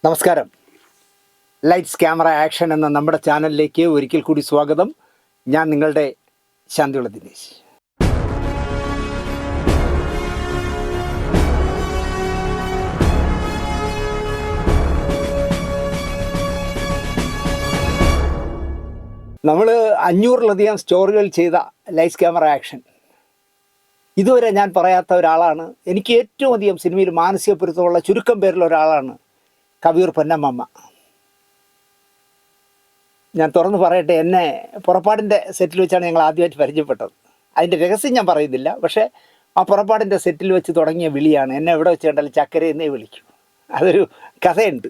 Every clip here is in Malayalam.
നമസ്കാരം. ലൈറ്റ്സ് ക്യാമറ ആക്ഷൻ എന്ന നമ്മുടെ ചാനലിലേക്ക് ഒരിക്കൽ കൂടി സ്വാഗതം. ഞാൻ നിങ്ങളുടെ ശാന്തിയുള്ള ദിനേശ്. നമ്മൾ 500-ലധികം സ്റ്റോറികൾ ചെയ്ത ലൈറ്റ്സ് ക്യാമറ ആക്ഷൻ ഇതുവരെ ഞാൻ പറയാത്ത ഒരാളാണ്. എനിക്ക് ഏറ്റവും അധികം സിനിമയിൽ മാനസിക പൊരുത്തമുള്ള ചുരുക്കം പേരിൽ ഒരാളാണ് കവിയൂർ പൊന്നമ്മ. ഞാൻ തുറന്ന് പറയട്ടെ, എന്നെ പുറപ്പാടിൻ്റെ സെറ്റിൽ വെച്ചാണ് ഞങ്ങൾ ആദ്യമായിട്ട് പരിചയപ്പെട്ടത്. അതിൻ്റെ രഹസ്യം ഞാൻ പറയുന്നില്ല, പക്ഷേ ആ പുറപ്പാടിൻ്റെ സെറ്റിൽ വെച്ച് തുടങ്ങിയ വിളിയാണ്. എന്നെ എവിടെ വെച്ച് കണ്ടാലും ചക്കര എന്നേ വിളിക്കും. അതൊരു കഥയുണ്ട്,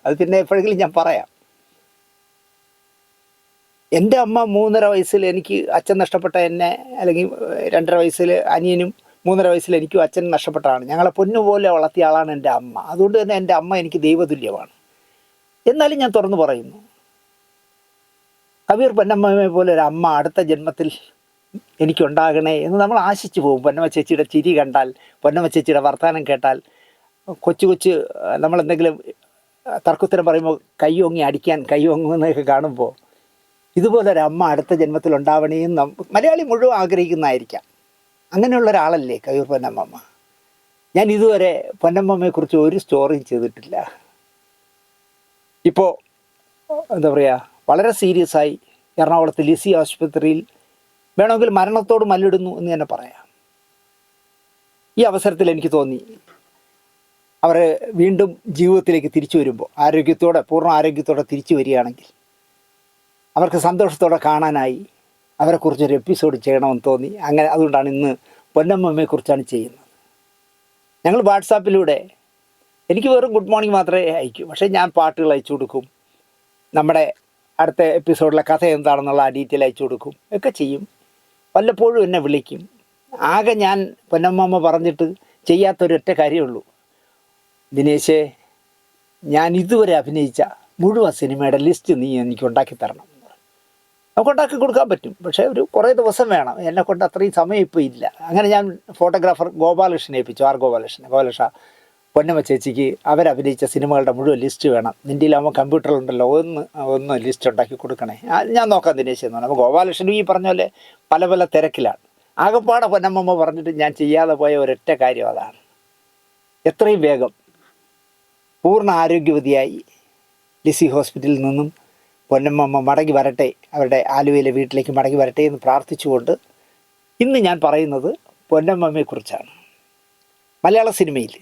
അത് പിന്നെ എപ്പോഴെങ്കിലും ഞാൻ പറയാം. എൻ്റെ അമ്മ 3.5 വയസ്സിൽ എനിക്ക് അച്ഛൻ നഷ്ടപ്പെട്ട എന്നെ, അല്ലെങ്കിൽ 2.5 വയസ്സിൽ അനിയനും 3.5 വയസ്സിൽ എനിക്കും അച്ഛൻ നഷ്ടപ്പെട്ടതാണ്. ഞങ്ങളെ പൊന്നുപോലെ വളർത്തിയ ആളാണ് എൻ്റെ അമ്മ. അതുകൊണ്ട് തന്നെ എൻ്റെ അമ്മ എനിക്ക് ദൈവതുല്യമാണ്. എന്നാലും ഞാൻ തുറന്നു പറയുന്നു, കവിയൂർ പൊന്നമ്മയെ പോലെ ഒരു അമ്മ അടുത്ത ജന്മത്തിൽ എനിക്കുണ്ടാകണേ എന്ന് നമ്മൾ ആശിച്ചു പോകും. പൊന്നമ്മ ചേച്ചിയുടെ ചിരി കണ്ടാൽ, പൊന്നമ്മ ചേച്ചിയുടെ വർത്തമാനം കേട്ടാൽ, കൊച്ചു നമ്മളെന്തെങ്കിലും തർക്കുത്തരം പറയുമ്പോൾ കൈയൊങ്ങി അടിക്കാൻ കൈയൊങ്ങുന്നതൊക്കെ കാണുമ്പോൾ ഇതുപോലൊരു അമ്മ അടുത്ത ജന്മത്തിൽ ഉണ്ടാവണേ എന്ന് മലയാളി മുഴുവൻ ആഗ്രഹിക്കുന്നതായിരിക്കാം. അങ്ങനെയുള്ള ഒരാളല്ലേ കവിയൂർ പൊന്നമ്മ. ഞാൻ ഇതുവരെ പൊന്നമ്മയെക്കുറിച്ച് ഒരു സ്റ്റോറിയും ചെയ്തിട്ടില്ല. ഇപ്പോൾ എന്താ പറയുക, വളരെ സീരിയസ് ആയി എറണാകുളത്ത് ലിസി ആശുപത്രിയിൽ വേണമെങ്കിൽ മരണത്തോട് മല്ലിടുന്നു എന്ന് തന്നെ പറയാം. ഈ അവസരത്തിൽ എനിക്ക് തോന്നി, അവർ വീണ്ടും ജീവിതത്തിലേക്ക് തിരിച്ചു വരുമ്പോൾ പൂർണ്ണ ആരോഗ്യത്തോടെ തിരിച്ചു വരികയാണെങ്കിൽ അവർക്ക് സന്തോഷത്തോടെ കാണാനായി അവരെക്കുറിച്ചൊരു എപ്പിസോഡ് ചെയ്യണമെന്ന് തോന്നി. അതുകൊണ്ടാണ് ഇന്ന് പൊന്നമ്മയെക്കുറിച്ചാണ് ചെയ്യുന്നത്. ഞങ്ങൾ വാട്സാപ്പിലൂടെ, എനിക്ക് വെറും ഗുഡ് മോർണിംഗ് മാത്രമേ അയക്കൂ, പക്ഷേ ഞാൻ പാട്ടുകൾ അയച്ചു കൊടുക്കും, നമ്മുടെ അടുത്ത എപ്പിസോഡിലെ കഥ എന്താണെന്നുള്ള ആ ഡീറ്റെയിൽ അയച്ചു കൊടുക്കും, ഒക്കെ ചെയ്യും. വല്ലപ്പോഴും എന്നെ വിളിക്കും. ആകെ ഞാൻ പൊന്നമ്മ പറഞ്ഞിട്ട് ചെയ്യാത്തൊരൊറ്റ കാര്യമുള്ളൂ, ദിനേശേ, ഞാൻ ഇതുവരെ അഭിനയിച്ച മുഴുവൻ സിനിമയുടെ ലിസ്റ്റ് നീ എനിക്ക് ഉണ്ടാക്കി തരണം. നമുക്ക് ഉണ്ടാക്കി കൊടുക്കാൻ പറ്റും, പക്ഷേ ഒരു കുറേ ദിവസം വേണം. എന്നെ കൊണ്ട് അത്രയും സമയം ഇപ്പോൾ ഇല്ല. അങ്ങനെ ഞാൻ ഫോട്ടോഗ്രാഫർ ഗോപാലകൃഷ്ണനെ ഏൽപ്പിച്ചു, ഗോപാലകൃഷ്ണ പൊന്നമ്മ ചേച്ചിക്ക് അവരഭിനയിച്ച സിനിമകളുടെ മുഴുവൻ ലിസ്റ്റ് വേണം, നിൻ്റെയിലാകുമ്പോൾ കമ്പ്യൂട്ടറിലുണ്ടല്ലോ, ഒന്ന് ലിസ്റ്റ് ഉണ്ടാക്കി കൊടുക്കണേ. ഞാൻ നോക്കാം ദിനേശ് എന്ന് പറഞ്ഞു. അപ്പോൾ ഗോപാലകൃഷ്ണൻ ഈ പറഞ്ഞ പോലെ പല തിരക്കിലാണ്. ആകപ്പാടെ പൊന്നമ്മ പറഞ്ഞിട്ട് ഞാൻ ചെയ്യാതെ പോയ ഒരൊറ്റ കാര്യം അതാണ്, എത്രയും വേഗം പൂർണ്ണ ആരോഗ്യവതിയായി ലിസി ഹോസ്പിറ്റലിൽ നിന്നും പൊന്നമ്മ മടങ്ങി വരട്ടെ, അവരുടെ ആലുവയിലെ വീട്ടിലേക്ക് മടങ്ങി വരട്ടെ എന്ന് പ്രാർത്ഥിച്ചുകൊണ്ട് ഇന്ന് ഞാൻ പറയുന്നത് പൊന്നമ്മയെക്കുറിച്ചാണ്. മലയാള സിനിമയിൽ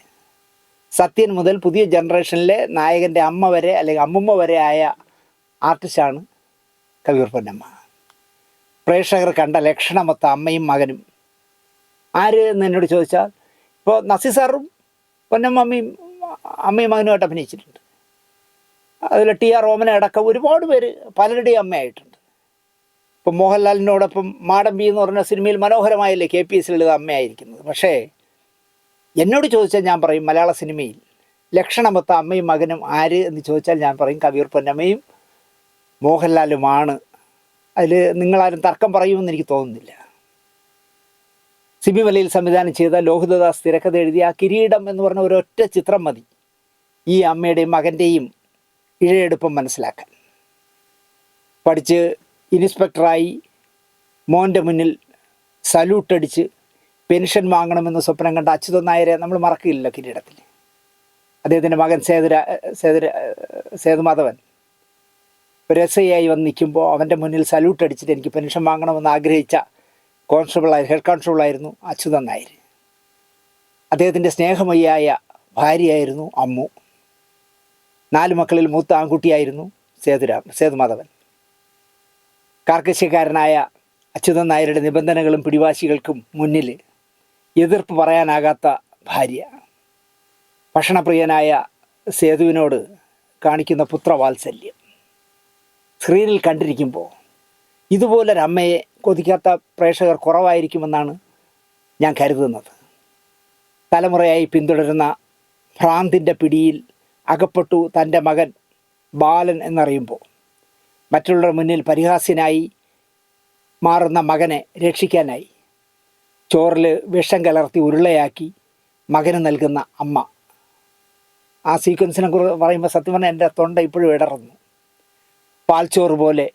സത്യൻ മുതൽ പുതിയ ജനറേഷനിലെ നായകൻ്റെ അമ്മ വരെ, അല്ലെങ്കിൽ അമ്മുമ്മ വരെ ആയ ആർട്ടിസ്റ്റാണ് കവിയൂർ പൊന്നമ്മ. പ്രേക്ഷകർ കണ്ട ലക്ഷണമൊത്ത അമ്മയും മകനും ആര് എന്ന് എന്നോട് ചോദിച്ചാൽ, ഇപ്പോൾ നസീർ സാറും പൊന്നമ്മയും അമ്മയും മകനുമായിട്ട് അഭിനയിച്ചിട്ടുണ്ട്. അതിൽ ടി.ആർ. റോമന അടക്കം ഒരുപാട് പേര് പലരുടെയും അമ്മയായിട്ടുണ്ട്. ഇപ്പോൾ മോഹൻലാലിനോടൊപ്പം മാടമ്പി എന്ന് പറഞ്ഞ സിനിമയിൽ മനോഹരമായല്ലേ KPS ലളിത അമ്മയായിരിക്കുന്നത്. പക്ഷേ എന്നോട് ചോദിച്ചാൽ ഞാൻ പറയും, മലയാള സിനിമയിൽ ലക്ഷണമൊത്ത അമ്മയും മകനും ആര് എന്ന് ചോദിച്ചാൽ ഞാൻ പറയും കവിയൂർ പൊന്നമ്മയും മോഹൻലാലുമാണ്. അതിൽ നിങ്ങളാരും തർക്കം പറയുമെന്ന് എനിക്ക് തോന്നുന്നില്ല. സിബി മലയിൽ സംവിധാനം ചെയ്ത ലോഹിതദാസ് തിരക്കഥ എഴുതിയ കിരീടം എന്ന് പറഞ്ഞ ഒരൊറ്റ ചിത്രം മതി ഈ അമ്മയുടെയും മകൻ്റെയും ഇഴയെടുപ്പം മനസ്സിലാക്കാൻ. പഠിച്ച് ഇൻസ്പെക്ടറായി മോൻ്റെ മുന്നിൽ സല്യൂട്ടടിച്ച് പെൻഷൻ വാങ്ങണമെന്ന് സ്വപ്നം കണ്ട അച്യുതൻ നായരെ നമ്മൾ മറക്കില്ല. കിരീടത്തിൽ അദ്ദേഹത്തിൻ്റെ മകൻ സേതുമാധവൻ ഒരു SI ആയി വന്ന് നിൽക്കുമ്പോൾ അവൻ്റെ മുന്നിൽ സല്യൂട്ടടിച്ചിട്ട് എനിക്ക് പെൻഷൻ വാങ്ങണമെന്ന് ആഗ്രഹിച്ച ഹെഡ് കോൺസ്റ്റബിളായിരുന്നു അച്യുതൻ നായർ. അദ്ദേഹത്തിൻ്റെ സ്നേഹമയ്യായ ഭാര്യയായിരുന്നു അമ്മു. 4 മക്കളിൽ മൂത്ത ആൺകുട്ടിയായിരുന്നു സേതുമാധവൻ. കാർക്കശ്യക്കാരനായ അച്യുതൻ നായരുടെ നിബന്ധനകളും പിടിവാശികൾക്കും മുന്നിൽ എതിർപ്പ് പറയാനാകാത്ത ഭാര്യ. ഭക്ഷണപ്രിയനായ സേതുവിനോട് കാണിക്കുന്ന പുത്രവാത്സല്യം സ്ക്രീനിൽ കണ്ടിരിക്കുമ്പോൾ ഇതുപോലൊരമ്മയെ കൊതിക്കാത്ത പ്രേക്ഷകർ കുറവായിരിക്കുമെന്നാണ് ഞാൻ കരുതുന്നത്. തലമുറയായി പിന്തുടരുന്ന ഭ്രാന്തിൻ്റെ പിടിയിൽ അകപ്പെട്ടു തൻ്റെ മകൻ ബാലൻ എന്നറിയുമ്പോൾ മറ്റുള്ളവരുടെ മുന്നിൽ പരിഹാസ്യനായി മാറുന്ന മകനെ രക്ഷിക്കാനായി ചോറിൽ വിഷം കലർത്തി ഉരുളയാക്കി മകന് നൽകുന്ന അമ്മ. ആ സീക്വൻസിനെ കുറിച്ച് പറയുമ്പോൾ സത്യം പറഞ്ഞാൽ എൻ്റെ തൊണ്ട ഇപ്പോഴും ഇടറുന്നു. പാൽച്ചോറ് പോലെ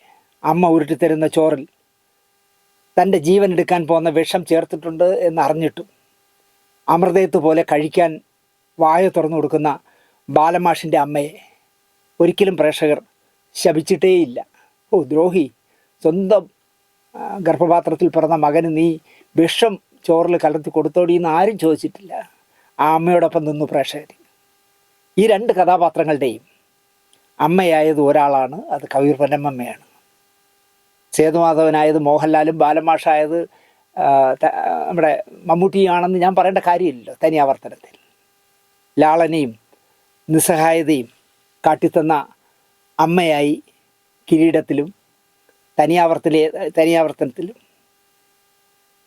അമ്മ ഉരുട്ടിത്തരുന്ന ചോറിൽ തൻ്റെ ജീവൻ എടുക്കാൻ പോകുന്ന വിഷം ചേർത്തിട്ടുണ്ട് എന്നറിഞ്ഞിട്ടും അമൃതയത്ത് പോലെ കഴിക്കാൻ വായ തുറന്നു കൊടുക്കുന്ന ബാലമാഷിൻ്റെ അമ്മയെ ഒരിക്കലും പ്രേക്ഷകർ ശപിച്ചിട്ടേയില്ല. ഓ ദ്രോഹി, സ്വന്തം ഗർഭപാത്രത്തിൽ പിറന്ന മകന് നീ വിഷം ചോറിൽ കലർത്തി കൊടുത്തോടി എന്ന് ആരും ചോദിച്ചിട്ടില്ല. ആ അമ്മയോടൊപ്പം നിന്നു പ്രേക്ഷകർ. ഈ രണ്ട് കഥാപാത്രങ്ങളുടെയും അമ്മയായത് ഒരാളാണ്, അത് കവിയൂർ പൊന്നമ്മയാണ്. സേതുമാധവനായത് മോഹൻലാലും ബാലമാഷായത് നമ്മുടെ മമ്മൂട്ടിയാണെന്ന് ഞാൻ പറയേണ്ട കാര്യമില്ലല്ലോ. തനിയാവർത്തനത്തിൽ ലാളനയും നിസ്സഹായതയും കാട്ടിത്തന്ന അമ്മയായി കിരീടത്തിലും തനിയാവർത്തനത്തിലും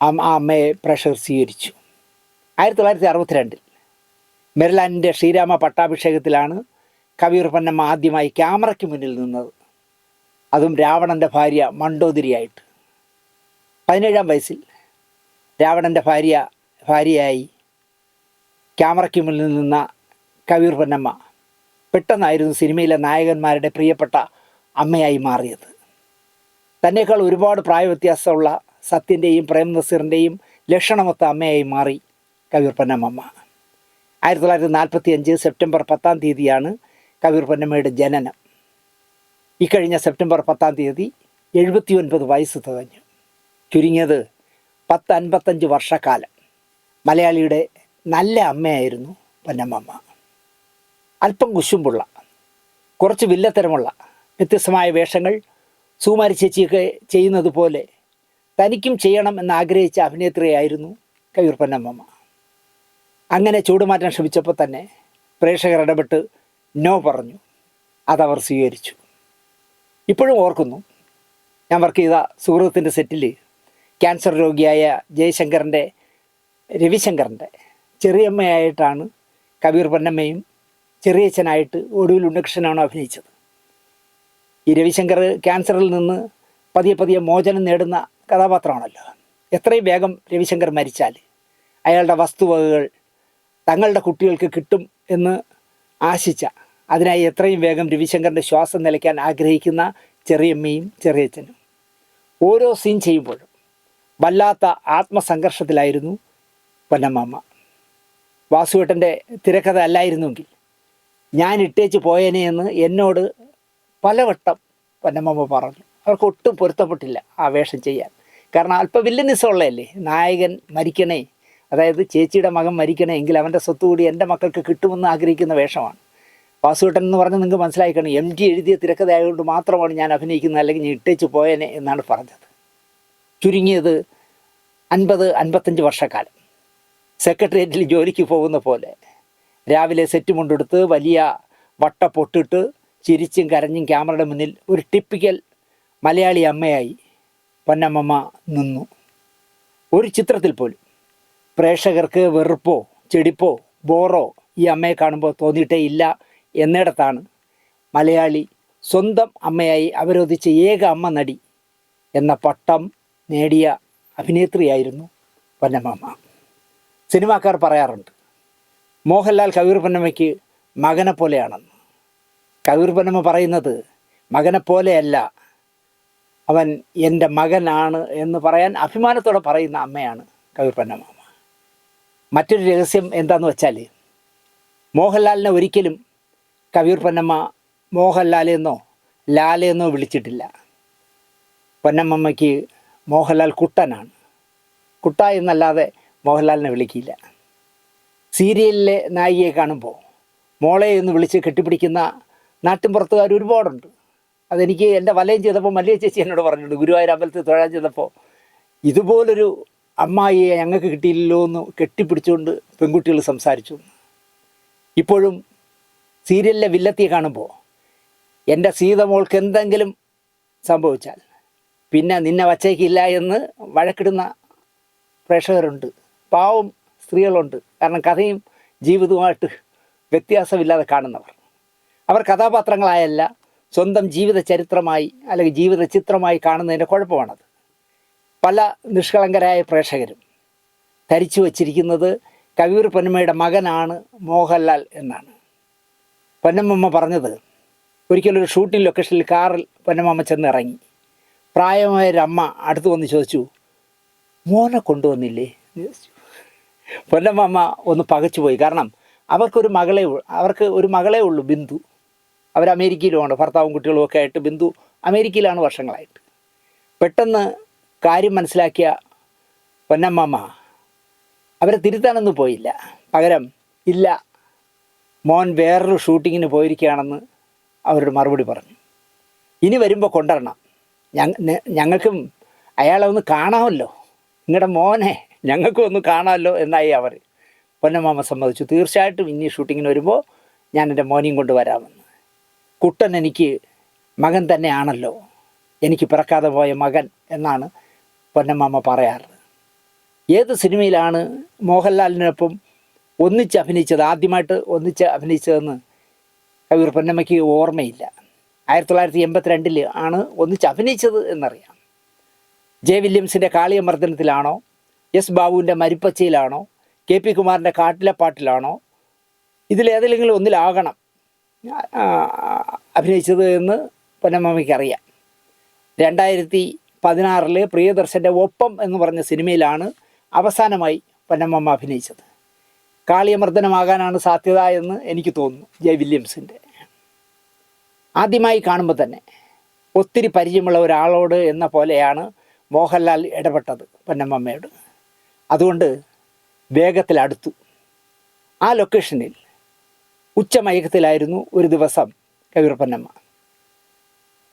ആ അമ്മയെ പ്രേക്ഷകർ സ്വീകരിച്ചു. 1962 മെരിലാൻഡിൻ്റെ ശ്രീരാമ പട്ടാഭിഷേകത്തിലാണ് കവിയൂർ പൊന്നമ്മ ആദ്യമായി ക്യാമറയ്ക്ക് മുന്നിൽ നിന്നത്. അതും രാവണൻ്റെ ഭാര്യ മണ്ടോദരിയായിട്ട്. 17-ാം വയസ്സിൽ രാവണൻ്റെ ഭാര്യയായി ക്യാമറയ്ക്ക് മുന്നിൽ നിന്ന കവിയൂർ പൊന്നമ്മ പെട്ടെന്നായിരുന്നു സിനിമയിലെ നായകന്മാരുടെ പ്രിയപ്പെട്ട അമ്മയായി മാറിയത്. തന്നേക്കാൾ ഒരുപാട് പ്രായവ്യത്യാസമുള്ള സത്യൻ്റെയും പ്രേം നസീറിൻ്റെയും ലക്ഷണമൊത്ത അമ്മയായി മാറി കവിയൂർ പൊന്നമ്മ. 1945 സെപ്റ്റംബർ 10-ാം തീയതിയാണ് കവിയൂർ പൊന്നമ്മയുടെ ജനനം. ഇക്കഴിഞ്ഞ സെപ്റ്റംബർ 10-ാം തീയതി 79 വയസ്സ് തികഞ്ഞു. ചുരുങ്ങിയത് 55 വർഷക്കാലം മലയാളിയുടെ നല്ല അമ്മയായിരുന്നു പൊന്നമ്മ. അല്പം കുശുമ്പുള്ള, കുറച്ച് വില്ലത്തരമുള്ള വ്യത്യസ്തമായ വേഷങ്ങൾ സുകുമാരി ചേച്ചിയൊക്കെ ചെയ്യുന്നത് പോലെ തനിക്കും ചെയ്യണം എന്നാഗ്രഹിച്ച അഭിനേത്രിയായിരുന്നു കവിയൂർ പൊന്നമ്മ. അങ്ങനെ ചൂടുമാറ്റാൻ ശ്രമിച്ചപ്പോൾ തന്നെ പ്രേക്ഷകർ ഇടപെട്ട് നോ പറഞ്ഞു. അതവർ സ്വീകരിച്ചു. ഇപ്പോഴും ഓർക്കുന്നു, ഞാൻ വർക്ക് ചെയ്ത സുഹൃത്തിൻ്റെ സെറ്റിൽ ക്യാൻസർ രോഗിയായ രവിശങ്കറിൻ്റെ ചെറിയമ്മയായിട്ടാണ് കവിയൂർ പൊന്നമ്മയും ചെറിയച്ഛനായിട്ട് ഒടുവിൽ ഉണ്ണികൃഷ്ണനാണ് അഭിനയിച്ചത്. ഈ രവിശങ്കർ ക്യാൻസറിൽ നിന്ന് പതിയെ മോചനം നേടുന്ന കഥാപാത്രമാണല്ലോ. എത്രയും വേഗം രവിശങ്കർ മരിച്ചാൽ അയാളുടെ വസ്തുവകകൾ തങ്ങളുടെ കുട്ടികൾക്ക് കിട്ടും എന്ന് ആശിച്ച, അതിനായി എത്രയും വേഗം രവിശങ്കറിൻ്റെ ശ്വാസം നിലയ്ക്കാൻ ആഗ്രഹിക്കുന്ന ചെറിയമ്മയും ചെറിയച്ഛനും ഓരോ സീൻ ചെയ്യുമ്പോഴും വല്ലാത്ത ആത്മസംഘർഷത്തിലായിരുന്നു പൊന്നമ്മ. വാസുവേട്ടൻ്റെ തിരക്കഥ അല്ലായിരുന്നെങ്കിൽ ഞാൻ ഇട്ടേച്ച് പോയേനെ എന്ന് എന്നോട് പലവട്ടം പൊന്നമ്മ പറഞ്ഞു. അവർക്ക് ഒട്ടും പൊരുത്തപ്പെട്ടില്ല ആ വേഷം ചെയ്യാൻ. കാരണം അല്പം വില്ലനിസമുള്ളതല്ലേ. നായകൻ മരിക്കണേ, അതായത് ചേച്ചിയുടെ മകൻ മരിക്കണേ എങ്കിൽ അവൻ്റെ സ്വത്ത് കൂടി എൻ്റെ മക്കൾക്ക് കിട്ടുമെന്ന് ആഗ്രഹിക്കുന്ന വേഷമാണ്. വാസുവേട്ടൻ എന്ന് പറഞ്ഞ് നിങ്ങൾക്ക് മനസ്സിലാക്കണം, MG എഴുതിയ തിരക്കഥ ആയതുകൊണ്ട് മാത്രമാണ് ഞാൻ അഭിനയിക്കുന്നത്, അല്ലെങ്കിൽ ഞാൻ ഇട്ടേച്ച് പോയേനെ എന്നാണ് പറഞ്ഞത്. ചുരുങ്ങിയത് 50-55 വർഷക്കാലം സെക്രട്ടേറിയറ്റിൽ ജോലിക്ക് പോകുന്ന പോലെ രാവിലെ സെറ്റ് മുണ്ടെടുത്ത് വലിയ വട്ടപ്പൊട്ടിട്ട് ചിരിച്ചും കരഞ്ഞും ക്യാമറയുടെ മുന്നിൽ ഒരു ടിപ്പിക്കൽ മലയാളി അമ്മയായി പൊന്നമ്മ നിന്നു. ഒരു ചിത്രത്തിൽ പോലും പ്രേക്ഷകർക്ക് വെറുപ്പോ ചെടിപ്പോ ബോറോ ഈ അമ്മയെ കാണുമ്പോൾ തോന്നിയിട്ടേ ഇല്ല എന്നിടത്താണ് മലയാളി സ്വന്തം അമ്മയായി അവരോധിച്ച ഏക അമ്മ നടി എന്ന പട്ടം നേടിയ അഭിനേത്രിയായിരുന്നു പൊന്നമ്മ. സിനിമാക്കാർ പറയാറുണ്ട് മോഹൻലാൽ കവിയൂർ പൊന്നമ്മയ്ക്ക് മകനെ പോലെയാണെന്ന്. കവിയൂർ പൊന്നമ്മ പറയുന്നത് മകനെ പോലെയല്ല, അവൻ എൻ്റെ മകനാണ് എന്ന് പറയാൻ അഭിമാനത്തോടെ പറയുന്ന അമ്മയാണ് കവിയൂർ പൊന്നമ്മ. മറ്റൊരു രഹസ്യം എന്താണെന്ന് വെച്ചാൽ, മോഹൻലാലിനെ ഒരിക്കലും കവിയൂർ പൊന്നമ്മ മോഹൻലാലെന്നോ ലാലെന്നോ വിളിച്ചിട്ടില്ല. പൊന്നമ്മയ്ക്ക് മോഹൻലാൽ കുട്ടനാണ്. കുട്ട എന്നല്ലാതെ മോഹൻലാലിനെ വിളിക്കില്ല. സീരിയലിലെ നായികയെ കാണുമ്പോൾ മോളെ എന്ന് വിളിച്ച് കെട്ടിപ്പിടിക്കുന്ന നാട്ടിൻപുറത്തുകാർ ഒരുപാടുണ്ട്. അതെനിക്ക് എൻ്റെ വലയം ചെയ്തപ്പോൾ മല്ലിക ചേച്ചി എന്നോട് പറഞ്ഞിട്ടുണ്ട്, ഗുരുവായൂർ അമ്പലത്തിൽ തൊഴാൻ ചെയ്തപ്പോൾ ഇതുപോലൊരു അമ്മായിയെ ഞങ്ങൾക്ക് കിട്ടിയില്ലല്ലോ എന്ന് കെട്ടിപ്പിടിച്ചുകൊണ്ട് പെൺകുട്ടികൾ സംസാരിച്ചു. ഇപ്പോഴും സീരിയലിലെ വില്ലത്തിയെ കാണുമ്പോൾ എൻ്റെ സീതമോൾക്ക് എന്തെങ്കിലും സംഭവിച്ചാൽ പിന്നെ നിന്നെ വച്ചേക്കില്ല എന്ന് വഴക്കിടുന്ന പ്രേക്ഷകരുണ്ട്. പാവം സ്ത്രീകളുണ്ട്. കാരണം കഥയും ജീവിതവുമായിട്ട് വ്യത്യാസമില്ലാതെ കാണുന്നവർ. അവർ കഥാപാത്രങ്ങളായല്ല സ്വന്തം ജീവിത ചരിത്രമായി അല്ലെങ്കിൽ ജീവിത ചിത്രമായി കാണുന്നതിൻ്റെ കുഴപ്പമാണത്. പല നിഷ്കളങ്കരായ പ്രേക്ഷകരും ധരിച്ചു വച്ചിരിക്കുന്നത് കവിയൂർ പൊന്നമ്മയുടെ മകനാണ് മോഹൻലാൽ എന്നാണ്. പൊന്നമ്മ പറഞ്ഞത്, ഒരിക്കലൊരു ഷൂട്ടിംഗ് ലൊക്കേഷനിൽ കാറിൽ പൊന്നമ്മ ചെന്ന് ഇറങ്ങി. പ്രായമായൊരമ്മ അടുത്ത് വന്ന് ചോദിച്ചു, മോനെ കൊണ്ടുവന്നില്ലേ എന്ന് ചോദിച്ചു. പൊന്നമ്മ ഒന്ന് പകച്ചുപോയി. കാരണം അവർക്ക് ഒരു മകളേ ഉള്ളൂ, ബിന്ദു. അവർ അമേരിക്കയിലുമാണ്, ഭർത്താവും കുട്ടികളും ഒക്കെ ആയിട്ട് ബിന്ദു അമേരിക്കയിലാണ് വർഷങ്ങളായിട്ട്. പെട്ടെന്ന് കാര്യം മനസ്സിലാക്കിയ പൊന്നമ്മ അവരെ തിരുത്താനൊന്നും പോയില്ല. പകരം, ഇല്ല, മോൻ വേറൊരു ഷൂട്ടിങ്ങിന് പോയിരിക്കുകയാണെന്ന് അവരോട് മറുപടി പറഞ്ഞു. ഇനി വരുമ്പോൾ കൊണ്ടുവരണം, ഞങ്ങൾക്കും അയാളെ ഒന്ന് കാണാമല്ലോ, നിങ്ങളുടെ മോനെ ഞങ്ങൾക്കും ഒന്ന് കാണാമല്ലോ എന്നായി അവർ. പൊന്നമ്മ സമ്മതിച്ചു, തീർച്ചയായിട്ടും ഇനി ഷൂട്ടിങ്ങിന് വരുമ്പോൾ ഞാൻ എൻ്റെ മോനെയും കൊണ്ട് വരാമെന്ന്. കുട്ടൻ എനിക്ക് മകൻ തന്നെയാണല്ലോ, എനിക്ക് പിറക്കാതെ പോയ മകൻ എന്നാണ് പൊന്നമ്മ പറയാറ്. ഏത് സിനിമയിലാണ് മോഹൻലാലിനൊപ്പം ആദ്യമായിട്ട് ഒന്നിച്ച് അഭിനയിച്ചതെന്ന് കവിയൂർ പൊന്നമ്മയ്ക്ക് ഓർമ്മയില്ല. 1982 ആണ് ഒന്നിച്ച് അഭിനയിച്ചത് എന്നറിയാം. ജെ വില്യംസിൻ്റെ കാളിയമർദ്ദനത്തിലാണോ, എസ് ബാബുവിൻ്റെ മരിപ്പച്ചയിലാണോ, KP കുമാറിൻ്റെ കാട്ടിലെ പാട്ടിലാണോ, ഇതിലേതെങ്കിലും ഒന്നിലാകണം അഭിനയിച്ചത് എന്ന് പൊന്നമ്മയ്ക്ക് അറിയാം. 2016 പ്രിയദർശൻ്റെ ഒപ്പം എന്ന് പറഞ്ഞ സിനിമയിലാണ് അവസാനമായി പൊന്നമ്മ അഭിനയിച്ചത്. കാളിയമർദ്ദനമാകാനാണ് സാധ്യത എന്ന് എനിക്ക് തോന്നുന്നു. ജെ വില്യംസിൻ്റെ ആദ്യമായി കാണുമ്പോൾ തന്നെ ഒത്തിരി പരിചയമുള്ള ഒരാളോട് എന്ന പോലെയാണ് മോഹൻലാൽ ഇടപെട്ടത് പൊന്നമ്മയോട്. അതുകൊണ്ട് വേഗത്തിലടുത്തു. ആ ലൊക്കേഷനിൽ ഉച്ചമയക്കത്തിലായിരുന്നു ഒരു ദിവസം കവിയൂർ പൊന്നമ്മ.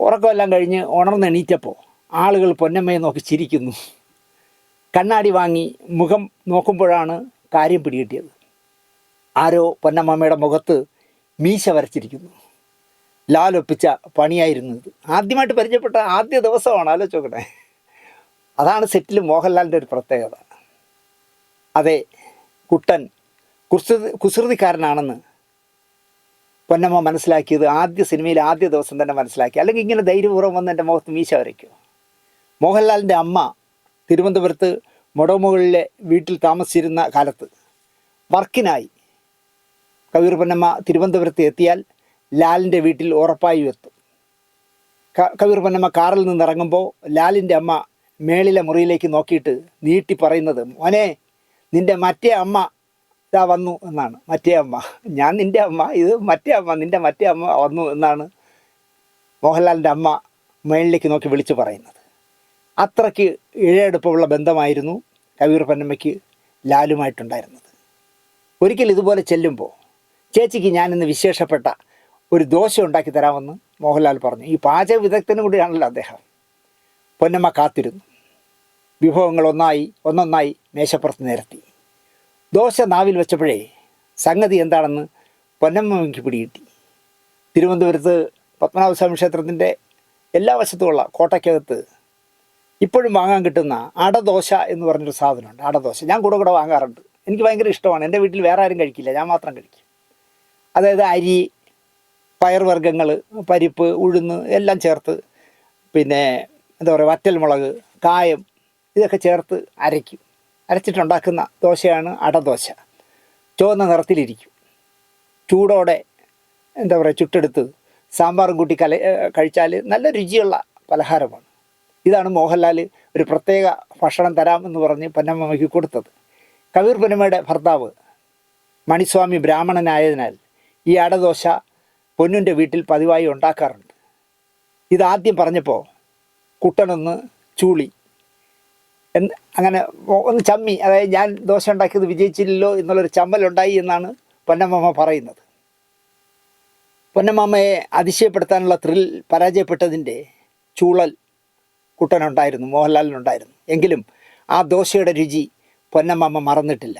ഉറക്കമെല്ലാം കഴിഞ്ഞ് ഉണർന്നെണീറ്റപ്പോൾ ആളുകൾ പൊന്നമ്മയെ നോക്കി ചിരിക്കുന്നു. കണ്ണാടി വാങ്ങി മുഖം നോക്കുമ്പോഴാണ് കാര്യം പിടികിട്ടിയത്. ആരോ പൊന്നമ്മയുടെ മുഖത്ത് മീശ വരച്ചിരിക്കുന്നു. ലാലൊപ്പിച്ച പണിയായിരുന്നു ഇത്. ആദ്യമായിട്ട് പരിചയപ്പെട്ട ആദ്യ ദിവസമാണ്, ആലോചിച്ചോക്കട്ടെ. അതാണ് സെറ്റിൽ മോഹൻലാലിൻ്റെ ഒരു പ്രത്യേകത. അതെ, കുട്ടൻ കുസൃതിക്കാരനാണെന്ന് പൊന്നമ്മ മനസ്സിലാക്കിയത് സിനിമയിൽ ആദ്യ ദിവസം തന്നെ മനസ്സിലാക്കി. അല്ലെങ്കിൽ ഇങ്ങനെ ധൈര്യപൂർവ്വം വന്ന് എൻ്റെ മുഖത്ത് മീശ വരയ്ക്കുമോ? മോഹൻലാലിൻ്റെ അമ്മ തിരുവനന്തപുരത്ത് മൊടമുകളിലെ വീട്ടിൽ താമസിച്ചിരുന്ന കാലത്ത് വർക്കിനായി കവിയൂർ പൊന്നമ്മ തിരുവനന്തപുരത്ത് എത്തിയാൽ ലാലിൻ്റെ വീട്ടിൽ ഉറപ്പായും എത്തും. കവിയൂർ പൊന്നമ്മ കാറിൽ നിന്നിറങ്ങുമ്പോൾ ലാലിൻ്റെ അമ്മ മേളിലെ മുറിയിലേക്ക് നോക്കിയിട്ട് നീട്ടി പറയുന്നത്, മോനെ, നിൻ്റെ മറ്റേ അമ്മ ഇതാ വന്നു എന്നാണ്. മറ്റേ അമ്മ, ഞാൻ നിൻ്റെ അമ്മ, ഇത് മറ്റേ അമ്മ, നിൻ്റെ മറ്റേ അമ്മ വന്നു എന്നാണ് മോഹൻലാലിൻ്റെ അമ്മ മേളിലേക്ക് നോക്കി വിളിച്ചു പറയുന്നത്. അത്രയ്ക്ക് ഇഴയെടുപ്പമുള്ള ബന്ധമായിരുന്നു കവിയൂർ പൊന്നമ്മയ്ക്ക് ലാലുമായിട്ടുണ്ടായിരുന്നത്. ഒരിക്കൽ ഇതുപോലെ ചെല്ലുമ്പോൾ, ചേച്ചിക്ക് ഞാനിന്ന് വിശേഷപ്പെട്ട ഒരു ദോശ ഉണ്ടാക്കി തരാമെന്ന് മോഹൻലാൽ പറഞ്ഞു. ഈ പാചക വിദഗ്ധനും കൂടിയാണല്ലോ അദ്ദേഹം. പൊന്നമ്മ കാത്തിരുന്നു. വിഭവങ്ങൾ ഒന്നൊന്നായി മേശപ്പുറത്ത് നിരത്തി. ദോശ നാവിൽ വെച്ചപ്പോഴേ സംഗതി എന്താണെന്ന് പൊന്നമ്മയ്ക്ക് പിടികിട്ടി. തിരുവനന്തപുരത്ത് പത്മനാഭസ്വാമി ക്ഷേത്രത്തിൻ്റെ എല്ലാ വശത്തുമുള്ള കോട്ടയ്ക്കകത്ത് ഇപ്പോഴും വാങ്ങാൻ കിട്ടുന്ന അടദോശ എന്ന് പറഞ്ഞൊരു സാധനമുണ്ട്. അടദോശ ഞാൻ കൂടെ വാങ്ങാറുണ്ട്. എനിക്ക് ഭയങ്കര ഇഷ്ടമാണ്. എൻ്റെ വീട്ടിൽ വേറെ ആരും കഴിക്കില്ല, ഞാൻ മാത്രം കഴിക്കും. അതായത് അരി, പയർവർഗ്ഗങ്ങൾ, പരിപ്പ്, ഉഴുന്ന് എല്ലാം ചേർത്ത്, പിന്നെ എന്താ പറയുക, വറ്റൽമുളക്, കായം, ഇതൊക്കെ ചേർത്ത് അരച്ചിട്ടുണ്ടാക്കുന്ന ദോശയാണ് അടദോശ. ചുവന്ന നിറത്തിലിരിക്കും. ചൂടോടെ എന്താ പറയുക, ചുട്ടെടുത്ത് സാമ്പാറും കൂട്ടി കഴിച്ചാൽ നല്ല രുചിയുള്ള പലഹാരമാണ്. ഇതാണ് മോഹൻലാൽ ഒരു പ്രത്യേക ഭക്ഷണം തരാമെന്ന് പറഞ്ഞ് പൊന്നമ്മയ്ക്ക് കൊടുത്തത്. കവിയൂർ പൊന്നമ്മയുടെ ഭർത്താവ് മണിസ്വാമി ബ്രാഹ്മണനായതിനാൽ ഈ അടദോശ പൊന്നുൻ്റെ വീട്ടിൽ പതിവായി ഉണ്ടാക്കാറുണ്ട്. ഇതാദ്യം പറഞ്ഞപ്പോൾ കുട്ടനൊന്ന് ചൂളി, അങ്ങനെ ഒന്ന് ചമ്മി. അതായത് ഞാൻ ദോശ ഉണ്ടാക്കിയത് വിജയിച്ചില്ലല്ലോ എന്നുള്ളൊരു ചമ്മലുണ്ടായി എന്നാണ് പൊന്നമ്മ പറയുന്നത്. പൊന്നമ്മയെ അതിശയപ്പെടുത്താനുള്ള പരാജയപ്പെട്ടതിൻ്റെ ചൂളൽ കുട്ടനുണ്ടായിരുന്നു, മോഹൻലാലിനുണ്ടായിരുന്നു. എങ്കിലും ആ ദോശയുടെ രുചി പൊന്നമ്മ മറന്നിട്ടില്ല.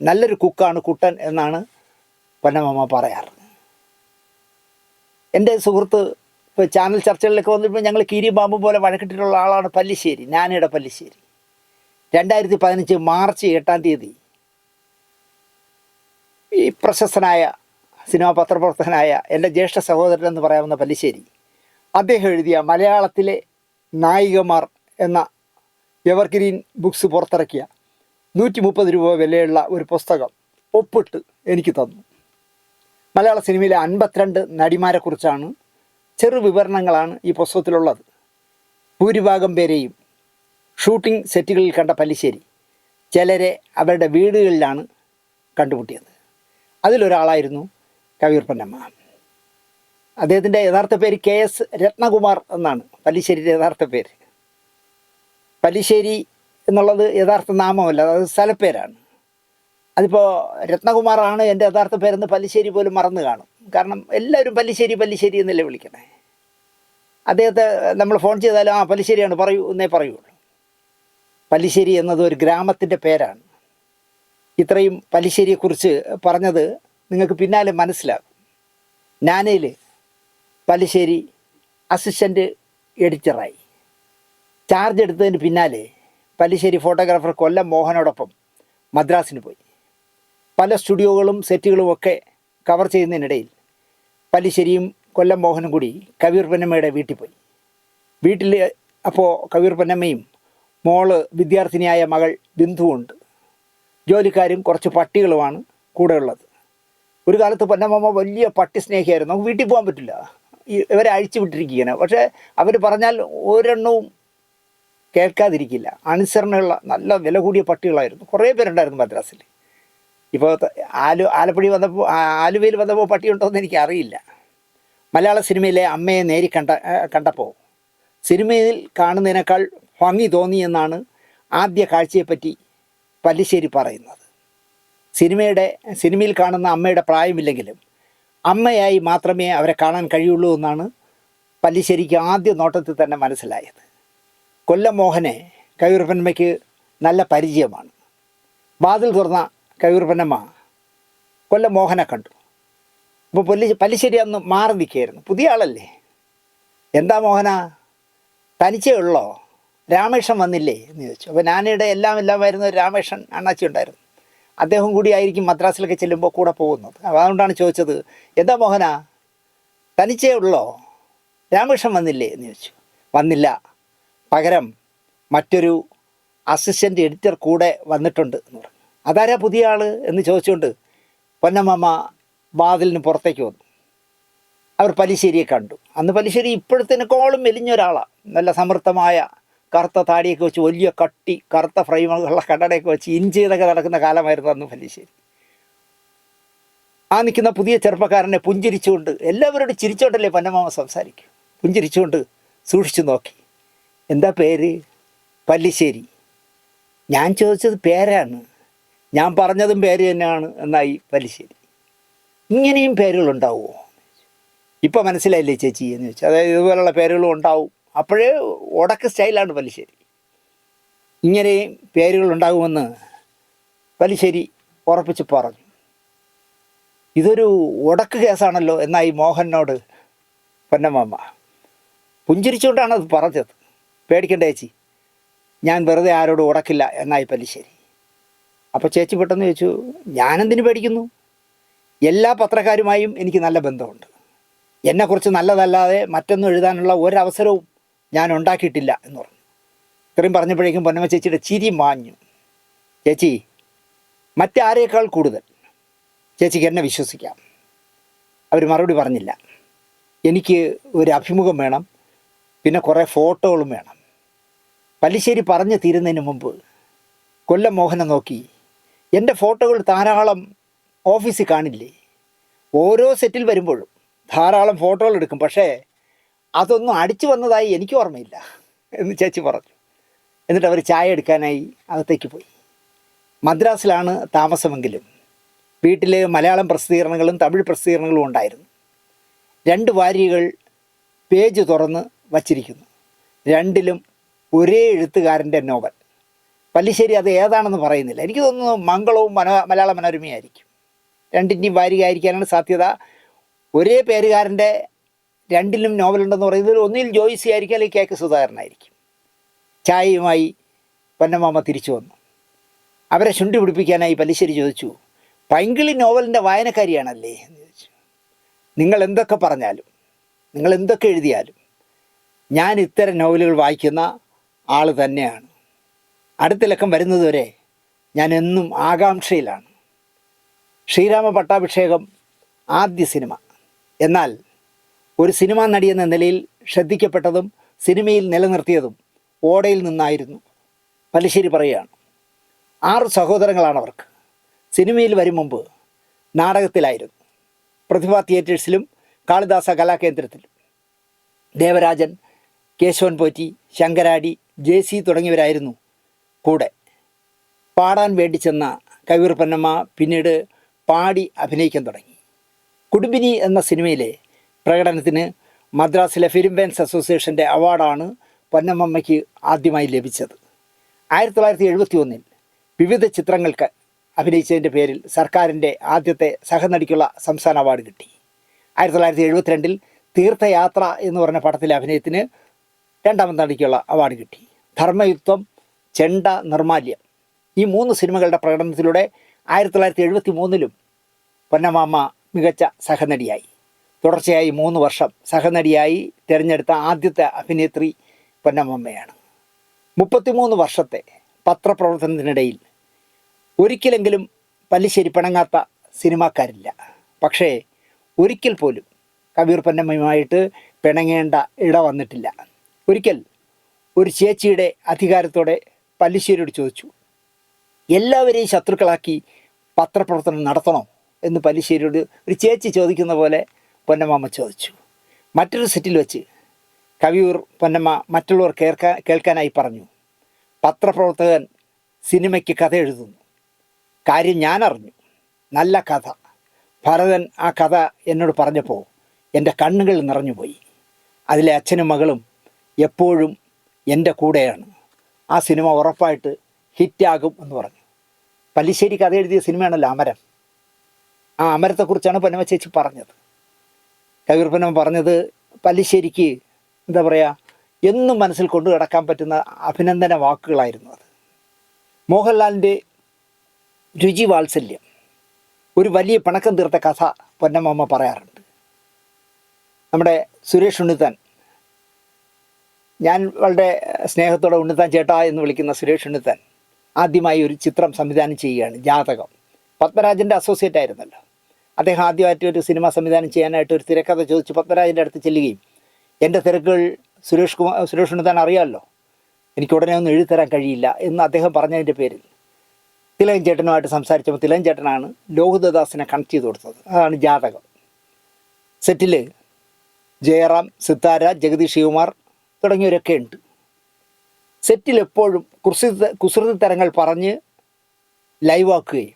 നല്ലൊരു കുക്കാണ് കുട്ടൻ എന്നാണ് പൊന്നമ്മ പറയാറ്. എൻ്റെ സുഹൃത്ത് ഇപ്പോൾ ചാനൽ ചർച്ചകളിലൊക്കെ വന്നിപ്പോൾ ഞങ്ങൾ കീരിയും പാമ്പും പോലെ വഴക്കിട്ടിട്ടുള്ള ആളാണ് പല്ലിശ്ശേരി, നാനയുടെ പല്ലിശ്ശേരി. 2015 മാർച്ച് 8 ഈ പ്രശസ്തനായ സിനിമാ പത്രപ്രവർത്തകനായ എൻ്റെ ജ്യേഷ്ഠ സഹോദരൻ എന്ന് പറയാവുന്ന പല്ലിശ്ശേരി, അദ്ദേഹം എഴുതിയ മലയാളത്തിലെ നായികമാർ എന്ന എവർഗ്രീൻ ബുക്സ് പുറത്തിറക്കിയ 130 രൂപ വിലയുള്ള ഒരു പുസ്തകം ഒപ്പിട്ട് എനിക്ക് തന്നു. മലയാള സിനിമയിലെ 52 നടിമാരെക്കുറിച്ചാണ് ചെറു വിവരണങ്ങളാണ് ഈ പുസ്തകത്തിലുള്ളത്. ഭൂരിഭാഗം പേരെയും ഷൂട്ടിംഗ് സെറ്റുകളിൽ കണ്ട പല്ലിശ്ശേരി ചിലരെ അവരുടെ വീടുകളിലാണ് കണ്ടുമുട്ടിയത്. അതിലൊരാളായിരുന്നു കവിയൂർ പൊന്നമ്മ. അദ്ദേഹത്തിൻ്റെ യഥാർത്ഥ പേര് KS രത്നകുമാർ എന്നാണ് പല്ലിശ്ശേരിയുടെ യഥാർത്ഥ പേര്. പല്ലിശ്ശേരി എന്നുള്ളത് യഥാർത്ഥ നാമമല്ല, അത് സ്ഥലപ്പേരാണ്. അതിപ്പോൾ രത്നകുമാറാണ് എൻ്റെ യഥാർത്ഥ പേരെന്ന് പല്ലിശ്ശേരി പോലും മറന്നു കാണും. കാരണം എല്ലാവരും പല്ലിശ്ശേരി പല്ലിശ്ശേരി എന്നല്ലേ വിളിക്കണേ. അദ്ദേഹത്തെ നമ്മൾ ഫോൺ ചെയ്താലും പല്ലിശ്ശേരിയാണ് പറയൂ എന്നേ പറയുള്ളൂ. പല്ലിശ്ശേരി എന്നത് ഒരു ഗ്രാമത്തിൻ്റെ പേരാണ്. ഇത്രയും പല്ലിശ്ശേരിയെക്കുറിച്ച് പറഞ്ഞത് നിങ്ങൾക്ക് പിന്നാലെ മനസ്സിലാകും. നാനയിൽ പല്ലിശ്ശേരി അസിസ്റ്റൻ്റ് എഡിറ്ററായി. ചാർജ് എടുത്തതിന് പിന്നാലെ പല്ലിശ്ശേരി ഫോട്ടോഗ്രാഫർ കൊല്ലം മോഹനോടൊപ്പം മദ്രാസിന് പോയി. പല സ്റ്റുഡിയോകളും സെറ്റുകളും ഒക്കെ കവർ ചെയ്യുന്നതിനിടയിൽ പല്ലിശ്ശേരിയും കൊല്ലം മോഹനും കൂടി കവിയൂർ പൊന്നമ്മയുടെ വീട്ടിൽ പോയി. വീട്ടിൽ അപ്പോൾ കവിയൂർ പൊന്നമ്മയും മോള് വിദ്യാർത്ഥിനിയായ മകൾ ബിന്ദുവുണ്ട്. ജോലിക്കാരും കുറച്ച് പട്ടികളുമാണ് കൂടെ ഉള്ളത്. ഒരു കാലത്ത് പൊന്നമ്മ വലിയ പട്ടി സ്നേഹിയായിരുന്നു. നമുക്ക് വീട്ടിൽ പോകാൻ പറ്റില്ല, ഇവരെ അഴിച്ചു വിട്ടിരിക്കുകയാണ്. പക്ഷേ അവർ പറഞ്ഞാൽ ഒരെണ്ണവും കേൾക്കാതിരിക്കില്ല. അനുസരണയുള്ള നല്ല വില കൂടിയ പട്ടികളായിരുന്നു. കുറേ പേരുണ്ടായിരുന്നു മദ്രാസിൽ. ഇപ്പോൾ ആലപ്പുഴ വന്നപ്പോൾ ആലുവയിൽ വന്നപ്പോൾ പട്ടിയുണ്ടോ എന്ന് എനിക്കറിയില്ല. മലയാള സിനിമയിലെ അമ്മയെ കണ്ടപ്പോൾ സിനിമയിൽ കാണുന്നതിനേക്കാൾ ഭംഗി തോന്നിയെന്നാണ് ആദ്യ കാഴ്ചയെപ്പറ്റി പല്ലിശ്ശേരി പറയുന്നത്. സിനിമയിൽ കാണുന്ന അമ്മയുടെ പ്രായമില്ലെങ്കിലും അമ്മയായി മാത്രമേ അവരെ കാണാൻ കഴിയുള്ളൂ എന്നാണ് പല്ലിശ്ശേരിക്ക് ആദ്യ നോട്ടത്തിൽ തന്നെ മനസ്സിലായത്. കൊല്ലം മോഹനെ കവിയൂർ പൊന്നമ്മയ്ക്ക് നല്ല പരിചയമാണ്. വാതിൽ തുറന്ന കവിയൂർ പൊന്നമ്മ കൊല്ലം മോഹനെ കണ്ടു. അപ്പോൾ പല്ലിശ്ശേരി അന്ന് മാറി നിൽക്കുകയായിരുന്നു. പുതിയ ആളല്ലേ. എന്താ മോഹന, തനിച്ചേ ഉള്ളോ, രാമേഷൻ വന്നില്ലേ എന്ന് ചോദിച്ചു. അപ്പോൾ ഞാനിവിടെ എല്ലാമായിരുന്നു രാമേഷൻ അണ്ണാച്ചി ഉണ്ടായിരുന്നു. അദ്ദേഹം കൂടി ആയിരിക്കും മദ്രാസിലൊക്കെ ചെല്ലുമ്പോൾ കൂടെ പോകുന്നത്. അതുകൊണ്ടാണ് ചോദിച്ചത്, എന്താ മോഹന തനിച്ചേ ഉള്ളോ, രാമേഷൻ വന്നില്ലേ എന്ന് ചോദിച്ചു. വന്നില്ല, പകരം മറ്റൊരു അസിസ്റ്റൻ്റ് എഡിറ്റർ കൂടെ വന്നിട്ടുണ്ട് എന്ന് പറഞ്ഞു. അതാരാ പുതിയ ആൾ എന്ന് ചോദിച്ചുകൊണ്ട് പൊന്നമ്മ വാതിലിന് പുറത്തേക്ക് വന്നു. അവർ പല്ലിശ്ശേരിയെ കണ്ടു. അന്ന് പല്ലിശ്ശേരി ഇപ്പോഴത്തേനേക്കാളും മെലിഞ്ഞൊരാളാണ്. നല്ല സമൃദ്ധമായ കറുത്ത താടിയൊക്കെ വെച്ച് വലിയ കട്ടി കറുത്ത ഫ്രെയിമുകളുള്ള കണ്ണടയൊക്കെ വെച്ച് ഇഞ്ച് ചെയ്തൊക്കെ നടക്കുന്ന കാലമായിരുന്നു അന്ന് പല്ലിശ്ശേരി. നിൽക്കുന്ന പുതിയ ചെറുപ്പക്കാരനെ പുഞ്ചിരിച്ചുകൊണ്ട്, എല്ലാവരോടും ചിരിച്ചോണ്ടല്ലേ പൊന്നമ്മ സംസാരിക്കും, പുഞ്ചിരിച്ചുകൊണ്ട് സൂക്ഷിച്ചു നോക്കി. എന്താ പേര്? പല്ലിശ്ശേരി. ഞാൻ ചോദിച്ചത് പേരാണ്, ഞാൻ പറഞ്ഞതും പേര് തന്നെയാണ് എന്നായി പല്ലിശ്ശേരി. ഇങ്ങനെയും പേരുകളുണ്ടാവുമോ? ഇപ്പം മനസ്സിലായില്ലേ ചേച്ചി എന്ന് ചോദിച്ചു. അതായത് ഇതുപോലുള്ള പേരുകളും ഉണ്ടാവും. അപ്പോഴേ ഉടക്ക് സ്റ്റൈലാണ് പല്ലിശ്ശേരി. ഇങ്ങനെയും പേരുകളുണ്ടാകുമെന്ന് പല്ലിശ്ശേരി ഉറപ്പിച്ച് പറഞ്ഞു. ഇതൊരു ഉടക്ക് കേസാണല്ലോ എന്നായി മോഹനോട് പൊന്നമ്മ. പുഞ്ചിരിച്ചുകൊണ്ടാണ് അത് പറഞ്ഞത്. പേടിക്കണ്ട ചേച്ചി, ഞാൻ വെറുതെ ആരോടും ഉടക്കില്ല എന്നായി പല്ലിശ്ശേരി. അപ്പോൾ ചേച്ചി പെട്ടെന്ന് ചോദിച്ചു, ഞാനെന്തിനു പേടിക്കുന്നു? എല്ലാ പത്രക്കാരുമായും എനിക്ക് നല്ല ബന്ധമുണ്ട്. എന്നെക്കുറിച്ച് നല്ലതല്ലാതെ മറ്റൊന്നും എഴുതാനുള്ള ഒരവസരവും ഞാൻ ഉണ്ടാക്കിയിട്ടില്ല എന്ന് പറഞ്ഞു. ഇത്രയും പറഞ്ഞപ്പോഴേക്കും പൊന്നമ്മ ചേച്ചിയുടെ ചിരി മാഞ്ഞു. ചേച്ചി, മറ്റാരേക്കാൾ കൂടുതൽ ചേച്ചിക്ക് എന്നെ വിശ്വസിക്കാം. അവർ മറുപടി പറഞ്ഞില്ല. എനിക്ക് ഒരു അഭിമുഖം വേണം, പിന്നെ കുറേ ഫോട്ടോകളും വേണം. പല്ലിശ്ശേരി പറഞ്ഞു തീരുന്നതിന് മുമ്പ് കൊല്ലം മോഹനെ നോക്കി, എൻ്റെ ഫോട്ടോകൾ ധാരാളം ഓഫീസിൽ കാണില്ലേ? ഓരോ സെറ്റിൽ വരുമ്പോഴും ധാരാളം ഫോട്ടോകൾ എടുക്കും, പക്ഷേ അതൊന്നും അടിച്ചു വന്നതായി എനിക്ക് ഓർമ്മയില്ല എന്ന് ചേച്ചി പറഞ്ഞു. എന്നിട്ട് അവർ ചായ എടുക്കാനായി അകത്തേക്ക് പോയി. മദ്രാസിലാണ് താമസമെങ്കിലും വീട്ടിൽ മലയാളം പ്രസിദ്ധീകരണങ്ങളും തമിഴ് പ്രസിദ്ധീകരണങ്ങളും ഉണ്ടായിരുന്നു. 2 വാരികകൾ പേജ് തുറന്ന് വച്ചിരിക്കുന്നു. 2ലും ഒരേ എഴുത്തുകാരൻ്റെ നോവൽ. പല്ലിശ്ശേരി അത് ഏതാണെന്ന് പറയുന്നില്ല. എനിക്ക് തോന്നുന്നു മംഗളവും മലയാള മനോരമയായിരിക്കും. 2ൻ്റെയും വാരിക ആയിരിക്കാനാണ് സാധ്യത. ഒരേ പേരുകാരൻ്റെ 2ലും നോവലുണ്ടെന്ന് പറയുന്നത് ഒന്നിൽ ജോയിസി ആയിരിക്കും, അല്ലെങ്കിൽ KK സുധാകരനായിരിക്കും. ചായയുമായി പൊന്നമ്മ തിരിച്ചു വന്നു. അവരെ ചുണ്ടി പിടിപ്പിക്കാനായി പല്ലിശ്ശേരി ചോദിച്ചു, പൈങ്കിളി നോവലിൻ്റെ വായനക്കാരിയാണല്ലേ എന്ന് ചോദിച്ചു. നിങ്ങൾ എന്തൊക്കെ പറഞ്ഞാലും, നിങ്ങൾ എന്തൊക്കെ എഴുതിയാലും ഞാൻ ഇത്തരം നോവലുകൾ വായിക്കുന്ന ആൾ തന്നെയാണ്. അടുത്ത ലക്കം വരുന്നതുവരെ ഞാൻ എന്നും ആകാംക്ഷയിലാണ്. ശ്രീരാമ പട്ടാഭിഷേകം ആദ്യ സിനിമ. എന്നാൽ ഒരു സിനിമാ നടി എന്ന നിലയിൽ ശ്രദ്ധിക്കപ്പെട്ടതും സിനിമയിൽ നിലനിർത്തിയതും ഓടയിൽ നിന്നായിരുന്നു. പല്ലിശ്ശേരി പറയുകയാണ്, 6 സഹോദരങ്ങളാണ് അവർക്ക്. സിനിമയിൽ വരും മുമ്പ് നാടകത്തിലായിരുന്നു. പ്രതിഭ തിയേറ്റേഴ്സിലും കാളിദാസ കലാകേന്ദ്രത്തിലും. ദേവരാജൻ, കേശവൻ പോറ്റി, ശങ്കരാടി, ജെ.സി. തുടങ്ങിയവരായിരുന്നു കൂടെ. പാടാൻ വേണ്ടി ചെന്ന കവിയൂർ പൊന്നമ്മ പിന്നീട് പാടി അഭിനയിക്കാൻ തുടങ്ങി. കുടുംബിനി എന്ന സിനിമയിലെ പ്രകടനത്തിന് മദ്രാസിലെ ഫിലിം ഫാൻസ് അസോസിയേഷൻ്റെ അവാർഡാണ് പൊന്നമ്മയ്ക്ക് ആദ്യമായി ലഭിച്ചത്. 1971 വിവിധ ചിത്രങ്ങൾക്ക് അഭിനയിച്ചതിൻ്റെ പേരിൽ സർക്കാരിൻ്റെ ആദ്യത്തെ സഹനടിക്കുള്ള സംസ്ഥാന അവാർഡ് കിട്ടി. 1972 തീർത്ഥയാത്ര എന്ന് പറഞ്ഞ പടത്തിലെ അഭിനയത്തിന് 2ാമത് നടിക്കുള്ള അവാർഡ് കിട്ടി. ധർമ്മയുദ്ധം, ചെണ്ട, നിർമാല്യം ഈ 3 സിനിമകളുടെ പ്രകടനത്തിലൂടെ 1973 പൊന്നമ്മ മികച്ച സഹനടിയായി. തുടർച്ചയായി 3 വർഷം സഹനടിയായി തിരഞ്ഞെടുത്ത ആദ്യത്തെ അഭിനേത്രി പൊന്നമ്മയാണ്. 33 വർഷത്തെ പത്രപ്രവർത്തനത്തിനിടയിൽ ഒരിക്കലെങ്കിലും പല്ലിശ്ശേരി പിണങ്ങാത്ത സിനിമാക്കാരില്ല. പക്ഷേ ഒരിക്കൽ പോലും കവിയൂർ പൊന്നമ്മയുമായിട്ട് പിണങ്ങേണ്ട ഇട വന്നിട്ടില്ല. ഒരിക്കൽ ഒരു ചേച്ചിയുടെ അധികാരത്തോടെ പല്ലിശ്ശേരിയോട് ചോദിച്ചു, എല്ലാവരെയും ശത്രുക്കളാക്കി പത്രപ്രവർത്തനം നടത്തണോ എന്ന് പല്ലിശ്ശേരിയോട് ഒരു ചേച്ചി ചോദിക്കുന്ന പോലെ പൊന്നമ്മ ചോദിച്ചു. മറ്റൊരു സെറ്റിൽ വെച്ച് കവിയൂർ പൊന്നമ്മ മറ്റുള്ളവർ കേൾക്കാനായി പറഞ്ഞു, പത്രപ്രവർത്തകൻ സിനിമയ്ക്ക് കഥ എഴുതുന്നു. കാര്യം ഞാൻ അറിഞ്ഞു, നല്ല കഥ. ഭരതൻ ആ കഥ എന്നോട് പറഞ്ഞപ്പോൾ എൻ്റെ കണ്ണുകൾ നിറഞ്ഞുപോയി. അതിലെ അച്ഛനും മകളും എപ്പോഴും എൻ്റെ കൂടെയാണ്. ആ സിനിമ ഉറപ്പായിട്ട് ഹിറ്റാകും എന്ന് പറഞ്ഞു. പല്ലിശ്ശേരി കഥ എഴുതിയ സിനിമയാണല്ലോ അമരം. ആ അമരത്തെക്കുറിച്ചാണ് പൊന്നമ്മ ചേച്ചി പറഞ്ഞത്. കവിയൂർ പൊന്നമ്മ പറഞ്ഞത് പല്ലിശ്ശേരിക്ക് എന്താ പറയുക, എന്നും മനസ്സിൽ കൊണ്ടു കിടക്കാൻ പറ്റുന്ന അഭിനന്ദന വാക്കുകളായിരുന്നു അത്. മോഹൻലാലിൻ്റെ രുചി വാത്സല്യം, ഒരു വലിയ പിണക്കം തീർത്ത കഥ പൊന്നമ്മ പറയാറുണ്ട്. നമ്മുടെ സുരേഷ് ഉണ്ണിത്താൻ, ഞാൻ വളരെ സ്നേഹത്തോടെ ഉണ്ണിത്താൻ ചേട്ടാ എന്ന് വിളിക്കുന്ന സുരേഷ് ഉണ്ണിത്താൻ ആദ്യമായി ഒരു ചിത്രം സംവിധാനം ചെയ്യുകയാണ്, ജാതകം. പത്മരാജൻ്റെ അസോസിയേറ്റ് ആയിരുന്നല്ലോ. അദ്ദേഹം ആദ്യമായിട്ട് ഒരു സിനിമ സംവിധാനം ചെയ്യാനായിട്ട് ഒരു തിരക്കഥ ചോദിച്ച് പത്മരാജൻ്റെ അടുത്ത് ചെല്ലുകയും, എൻ്റെ തിരക്കുകൾ സുരേഷ് ഉണ്ണിത്താൻ അറിയാമല്ലോ, എനിക്ക് ഉടനെ ഒന്നും എഴുതിത്തരാൻ കഴിയില്ല എന്ന് അദ്ദേഹം പറഞ്ഞതിൻ്റെ പേരിൽ തിലകൻ ചേട്ടനുമായിട്ട് സംസാരിച്ചപ്പോൾ തിലകൻ ചേട്ടനാണ് ലോഹിതദാസിനെ കണക്ട് ചെയ്ത് കൊടുത്തത്. അതാണ് ജാതകം. സെറ്റിൽ ജയറാം, സിത്താര, ജഗദീഷ് ശിവകുമാർ തുടങ്ങിയവരൊക്കെ ഉണ്ട്. സെറ്റിൽ എപ്പോഴും കുസൃതി തരങ്ങൾ പറഞ്ഞ് ലൈവാക്കുകയും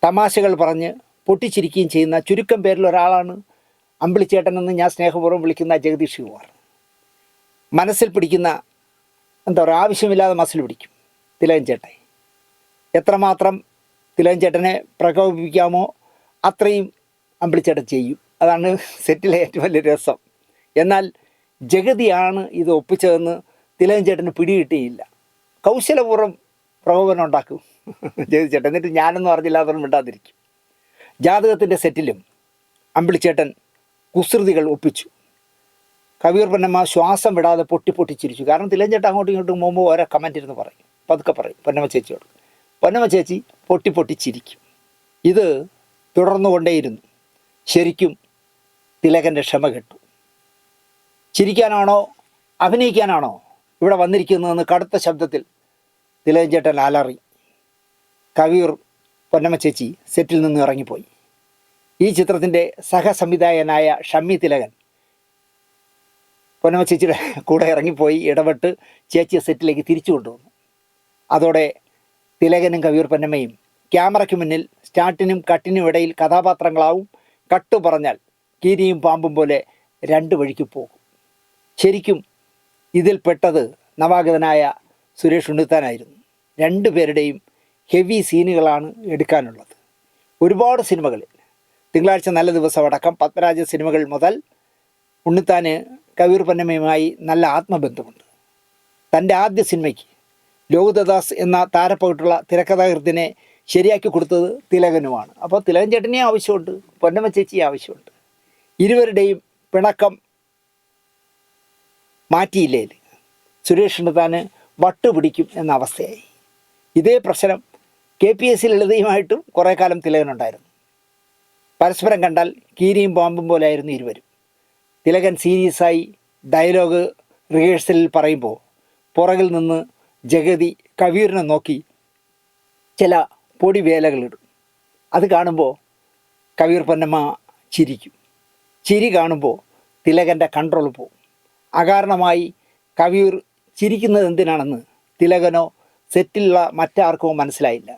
തമാശകൾ പറഞ്ഞ് പൊട്ടിച്ചിരിക്കുകയും ചെയ്യുന്ന ചുരുക്കം പേരിൽ ഒരാളാണ് അമ്പിളിച്ചേട്ടനെന്ന് ഞാൻ സ്നേഹപൂർവ്വം വിളിക്കുന്ന ജഗദീഷ് ശിവകുമാർ. മനസ്സിൽ പിടിക്കുന്ന എന്താ പറയുക, ആവശ്യമില്ലാതെ മനസ്സിൽ പിടിക്കും തിലകൻ ചേട്ടൻ. എത്രമാത്രം തിലകൻ ചേട്ടനെ പ്രകോപിപ്പിക്കാമോ അത്രയും അമ്പിളിച്ചേട്ടൻ ചെയ്യും. അതാണ് സെറ്റിലെ ഏറ്റവും വലിയ രസം. എന്നാൽ ജഗതിയാണ് ഇത് ഒപ്പിച്ചതെന്ന് തിലകൻ ചേട്ടന് പിടികിട്ടിയില്ല. കൗശലപൂർവ്വം പ്രകോപനം ഉണ്ടാക്കും ജഗതി ചേട്ടൻ. എന്നിട്ട് ഞാനൊന്നും അറിഞ്ഞില്ല, അതൊന്നും മിണ്ടാതിരിക്കും. ജാതകത്തിൻ്റെ സെറ്റിലും അമ്പിളിച്ചേട്ടൻ കുസൃതികൾ ഒപ്പിച്ചു. കവിയൂർ പൊന്നമ്മ ശ്വാസം വിടാതെ പൊട്ടിച്ചിരിച്ചു. കാരണം തിലകൻ ചേട്ടൻ അങ്ങോട്ടും ഇങ്ങോട്ടും മുമ്പ് ഓരോ കമൻ്റ് ഇരുന്ന് പറയും, പതുക്കെ പറയും പൊന്നമ്മ ചേച്ചിയോട്. പൊന്നമ്മ ചേച്ചി പൊട്ടിച്ചിരിക്കും. ഇത് തുടർന്നു കൊണ്ടേയിരുന്നു. ശരിക്കും തിലകൻ്റെ ക്ഷമ കെട്ടു. ചിരിക്കാനാണോ അഭിനയിക്കാനാണോ ഇവിടെ വന്നിരിക്കുന്നതെന്ന് കടുത്ത ശബ്ദത്തിൽ തിലകൻ ചേട്ടൻ അലറി. കവിയൂർ പൊന്നമ്മ ചേച്ചി സെറ്റിൽ നിന്ന് ഇറങ്ങിപ്പോയി. ഈ ചിത്രത്തിൻ്റെ സഹസംവിധായകനായ ഷമ്മി തിലകൻ പൊന്നമ്മ ചേച്ചിയുടെ കൂടെ ഇറങ്ങിപ്പോയി ഇടപെട്ട് ചേച്ചിയെ സെറ്റിലേക്ക് തിരിച്ചു കൊണ്ടുവന്നു. അതോടെ തിലകനും കവിയൂർ പൊന്നമ്മയും ക്യാമറയ്ക്ക് മുന്നിൽ സ്റ്റാർട്ടിനും കട്ടിനും ഇടയിൽ കഥാപാത്രങ്ങളാവും. കട്ടു പറഞ്ഞാൽ കീരിയും പാമ്പും പോലെ 2 വഴിക്ക് പോകും. ശരിക്കും ഇതിൽ പെട്ടത് നവാഗതനായ സുരേഷ് ഉണ്ണിത്താനായിരുന്നു. 2 പേരുടെയും ഹെവി സീനുകളാണ് എടുക്കാനുള്ളത്. ഒരുപാട് സിനിമകളിൽ തിങ്കളാഴ്ച നല്ല ദിവസം അടക്കം പത്മരാജ സിനിമകൾ മുതൽ ഉണ്ണിത്താന് കവിയൂർ പൊന്നമ്മയുമായി നല്ല ആത്മബന്ധമുണ്ട്. തൻ്റെ ആദ്യ സിനിമയ്ക്ക് ലോഹിതദാസ് എന്ന താരപ്പകിട്ടുള്ള തിരക്കഥാകൃത്തിനെ ശരിയാക്കി കൊടുത്തത് തിലകനുമാണ്. അപ്പോൾ തിലകൻ ചേട്ടനെ ആവശ്യമുണ്ട്, പൊന്നമ്മ ചേച്ചിയെ ആവശ്യമുണ്ട്. ഇരുവരുടെയും പിണക്കം മാറ്റിയില്ലേൽ സുരേഷ് ഉണ്ണിത്താന് വട്ടുപിടിക്കും എന്ന അവസ്ഥയായി. ഇതേ പ്രശ്നം KPSC ലളിതയുമായിട്ടും കുറേ കാലം തിലകനുണ്ടായിരുന്നു. പരസ്പരം കണ്ടാൽ കീരിയും പാമ്പും പോലെയായിരുന്നു ഇരുവരും. തിലകൻ സീരിയസായി ഡയലോഗ് റിഹേഴ്സലിൽ പറയുമ്പോൾ പുറകിൽ നിന്ന് ജഗതി കവിയൂരിനെ നോക്കി ചില പൊടിവേലകളിടും. അത് കാണുമ്പോൾ കവിയൂർ പൊന്നമ്മ ചിരിക്കും. ചിരി കാണുമ്പോൾ തിലകൻ്റെ കൺട്രോൾ പോവും. അകാരണമായി കവിയൂർ ചിരിക്കുന്നത് എന്തിനാണെന്ന് തിലകനോ സെറ്റിലുള്ള മറ്റാർക്കോ മനസ്സിലായില്ല.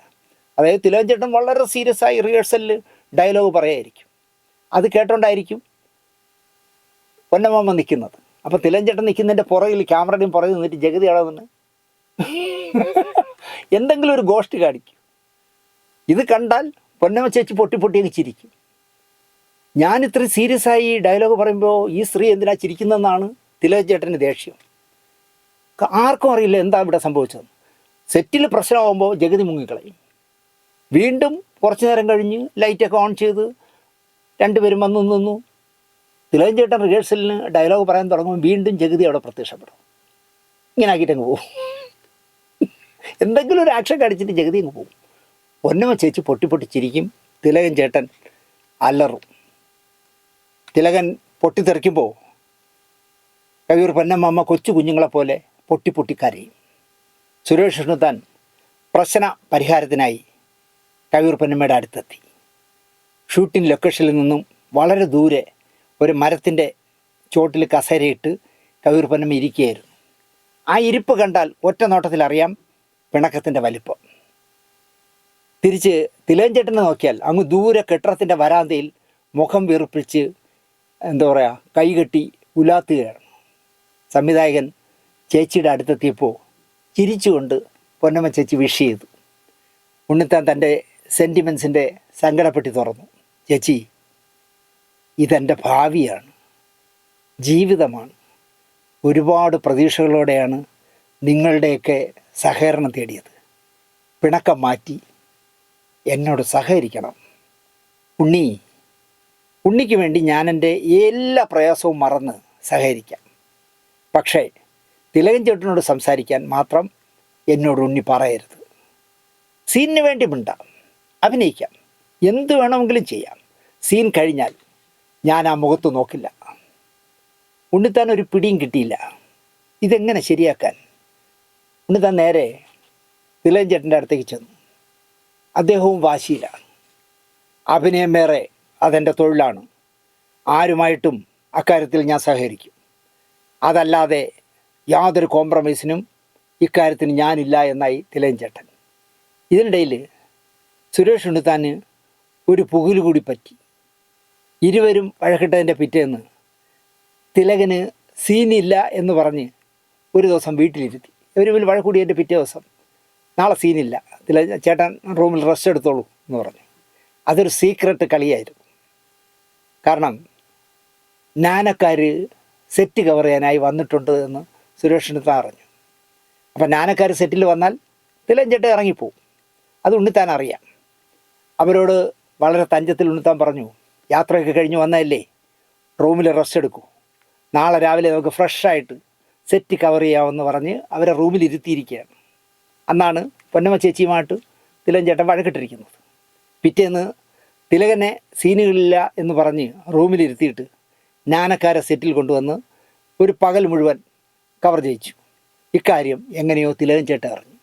അതായത് തിലകൻ ചേട്ടൻ വളരെ സീരിയസ് ആയി റിഹേഴ്സലിൽ ഡയലോഗ് പറയായിരിക്കും. അത് കേട്ടോണ്ടായിരിക്കും പൊന്നമ്മ നിൽക്കുന്നത്. അപ്പോൾ തിലകൻ ചേട്ടൻ നിൽക്കുന്നതിൻ്റെ പുറകിൽ ക്യാമറയുടെയും പുറകിൽ നിന്നിട്ട് ജഗതി അളവെന്ന് എന്തെങ്കിലും ഒരു ഗോഷ്ടി കാണിക്കും. ഇത് കണ്ടാൽ പൊന്നമ്മ ചേച്ചി പൊട്ടിപ്പൊട്ടിയൊക്കെ ചിരിക്കും. ഞാൻ ഇത്രയും സീരിയസ് ആയി ഡയലോഗ് പറയുമ്പോൾ ഈ സ്ത്രീ എന്തിനാ ചിരിക്കുന്നതെന്നാണ് തിലകൻ ചേട്ടന് ദേഷ്യം. ആർക്കും അറിയില്ല എന്താ ഇവിടെ സംഭവിച്ചത്. സെറ്റിൽ പ്രശ്നമാകുമ്പോൾ ജഗതി മുങ്ങിക്കളയും. വീണ്ടും കുറച്ച് നേരം കഴിഞ്ഞ് ലൈറ്റൊക്കെ ഓൺ ചെയ്ത് രണ്ടുപേരും വന്നു നിന്നു. തിലകൻ ചേട്ടൻ റിഹേഴ്സലിന് ഡയലോഗ് പറയാൻ തുടങ്ങുമ്പോൾ വീണ്ടും ജഗതി അവിടെ പ്രത്യക്ഷപ്പെടും. ഇങ്ങനെ ആക്കിയിട്ടങ്ങ് പോകും. എന്തെങ്കിലും ഒരു ആക്ഷൻ കാണിച്ചിട്ട് ജഗതി അങ്ങ് പോകും. പൊന്നമ്മ ചേച്ചി പൊട്ടിപ്പൊട്ടിച്ചിരിക്കും. തിലകൻ ചേട്ടൻ അലറും. തിലകൻ പൊട്ടിത്തെറിക്കുമ്പോൾ കവിയൂർ പൊന്നമ്മ കൊച്ചു കുഞ്ഞുങ്ങളെപ്പോലെ പൊട്ടിപ്പൊട്ടിക്കരയും. സുരേഷ് കൃഷ്ണത്താൻ പ്രശ്ന പരിഹാരത്തിനായി കവിയൂർ പൊന്നമ്മയുടെ അടുത്തെത്തി. ഷൂട്ടിംഗ് ലൊക്കേഷനിൽ നിന്നും വളരെ ദൂരെ ഒരു മരത്തിൻ്റെ ചോട്ടിൽ കസേരയിട്ട് കവിയൂർ പൊന്നമ്മ ഇരിക്കുകയായിരുന്നു. ആ ഇരിപ്പ് കണ്ടാൽ ഒറ്റ നോട്ടത്തിൽ അറിയാം പിണക്കത്തിൻ്റെ വലിപ്പം. തിരിച്ച് തിലകൻ ചേട്ടനെ നോക്കിയാൽ അങ്ങ് ദൂരെ കെട്ടിടത്തിൻ്റെ വരാന്തയിൽ മുഖം വീർപ്പിച്ച് എന്താ പറയുക കൈകെട്ടി ഉലാത്തുകയാണ്. സംവിധായകൻ ചേച്ചിയുടെ അടുത്തെത്തിയപ്പോൾ ചിരിച്ചുകൊണ്ട് പൊന്നമ്മ ചേച്ചി വിഷ് ചെയ്തു. ഉണ്ണിത്താൻ തൻ്റെ സെൻറ്റിമെൻസിൻ്റെ സങ്കടപ്പെട്ടി തുറന്നു. ചേച്ചി, ഇതെൻ്റെ ഭാവിയാണ്, ജീവിതമാണ്. ഒരുപാട് പ്രതീക്ഷകളോടെയാണ് നിങ്ങളുടെയൊക്കെ സഹകരണം തേടിയത്. പിണക്കം മാറ്റി എന്നോട് സഹകരിക്കണം. ഉണ്ണിക്ക് വേണ്ടി ഞാൻ എൻ്റെ എല്ലാ പ്രയാസവും മറന്ന് സഹകരിക്കാം. പക്ഷേ തിലകൻ ചേട്ടനോട് സംസാരിക്കാൻ മാത്രം എന്നോട് ഉണ്ണി പറയരുത്. സീനിന് വേണ്ടി മിണ്ടാം, അഭിനയിക്കാം, എന്ത് വേണമെങ്കിലും ചെയ്യാം. സീൻ കഴിഞ്ഞാൽ ഞാൻ ആ മുഖത്ത് നോക്കില്ല. ഉണ്ണിത്താൻ ഒരു പിടിയും കിട്ടിയില്ല. ഇതെങ്ങനെ ശരിയാക്കാൻ? ഉണ്ണിത്താൻ നേരെ തിലകൻ ചേട്ടൻ്റെ അടുത്തേക്ക് ചെന്നു. അദ്ദേഹവും വാശിയിലാണ്. അഭിനയം വേറെ, അതെൻ്റെ തൊഴിലാണ്. ആരുമായിട്ടും അക്കാര്യത്തിൽ ഞാൻ സഹകരിക്കും. അതല്ലാതെ യാതൊരു കോംപ്രമൈസിനും ഇക്കാര്യത്തിന് ഞാനില്ല എന്നായി തിലകൻ ചേട്ടൻ. ഇതിനിടയിൽ സുരേഷ് ഉണ്ണിത്താന് ഒരു പുകിൽ കൂടി പറ്റി. ഇരുവരും വഴക്കിട്ടതിൻ്റെ പിറ്റേന്ന് തിലകന് സീനില്ല എന്ന് പറഞ്ഞ് ഒരു ദിവസം വീട്ടിലിരുത്തി. ഇവർ വഴക്കൂടിയതിൻ്റെ പിറ്റേ ദിവസം നാളെ സീനില്ല, ചേട്ടൻ റൂമിൽ റെസ്റ്റ് എടുത്തോളൂ എന്ന് പറഞ്ഞു. അതൊരു സീക്രട്ട് കളിയായിരുന്നു. കാരണം നാനക്കാർ സെറ്റ് കവർ ചെയ്യാനായി വന്നിട്ടുണ്ട് എന്ന് സുരേഷ് ഉണ്ണിത്താൻ അറിഞ്ഞു. അപ്പം നാനക്കാർ സെറ്റിൽ വന്നാൽ തിലകൻ ചേട്ടൻ ഇറങ്ങിപ്പോവും. അത് ഉണ്ണിത്താൻ അറിയാം. അവരോട് വളരെ തഞ്ചത്തിൽ ഉണ്ണിത്താൻ പറഞ്ഞു, യാത്രയൊക്കെ കഴിഞ്ഞ് വന്നതല്ലേ, റൂമിൽ റെസ്റ്റ് എടുക്കൂ, നാളെ രാവിലെ നമുക്ക് ഫ്രഷായിട്ട് സെറ്റ് കവർ ചെയ്യാമെന്ന് പറഞ്ഞ് അവരെ റൂമിൽ ഇരുത്തിയിരിക്കുകയാണ്. അന്നാണ് പൊന്നമ്മ ചേച്ചിയുമായിട്ട് തിലകൻ ചേട്ടൻ വഴക്കിട്ടിരിക്കുന്നത്. പിറ്റേന്ന് തിലകനെ സീനുകളില്ല എന്ന് പറഞ്ഞ് റൂമിലിരുത്തിയിട്ട് നാനക്കാരെ സെറ്റിൽ കൊണ്ടുവന്ന് ഒരു പകൽ മുഴുവൻ കവർ ചെയ്യിച്ചു. ഇക്കാര്യം എങ്ങനെയോ തിലകൻ ചേട്ടൻ അറിഞ്ഞു.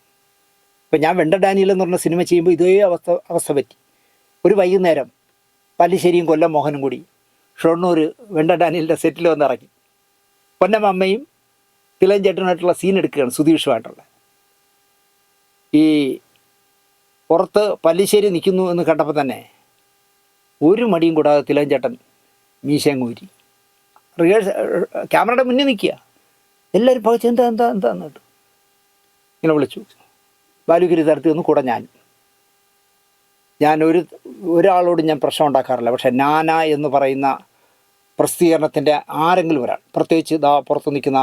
ഇപ്പം ഞാൻ വെണ്ട ഡാനിയൽ എന്ന് പറഞ്ഞ സിനിമ ചെയ്യുമ്പോൾ ഇതേ അവസ്ഥ പറ്റി. ഒരു വൈകുന്നേരം പല്ലിശ്ശേരിയും കൊല്ലം മോഹനും കൂടി ഷൊർണൂർ വെണ്ട ഡാനിയലിൻ്റെ സെറ്റിൽ വന്നിറങ്ങി. പൊന്നമ്മ അമ്മയും തിലകൻ ചേട്ടനായിട്ടുള്ള സീൻ എടുക്കുകയാണ്, സുധീഷുമായിട്ടുള്ള. ഈ പുറത്ത് പല്ലിശ്ശേരി നിൽക്കുന്നു എന്ന് കണ്ടപ്പോൾ തന്നെ ഒരു മടിയും കൂടാതെ തിലകൻ ചേട്ടൻ മീശങ്ങൂരി ക്യാമറയുടെ മുന്നിൽ നിൽക്കുക. എല്ലാവരും പകച്ച് എന്താന്ന് കേട്ടു. ഇങ്ങനെ വിളിച്ചു. ബാലുഗിരി തരത്തിൽ നിന്ന് കൂടെ ഞാൻ ഒരാളോട് ഞാൻ പ്രശ്നം ഉണ്ടാക്കാറില്ല. പക്ഷേ നാന എന്ന് പറയുന്ന പ്രസിദ്ധീകരണത്തിൻ്റെ ആരെങ്കിലും ഒരാൾ, പ്രത്യേകിച്ച് പുറത്ത് നിൽക്കുന്ന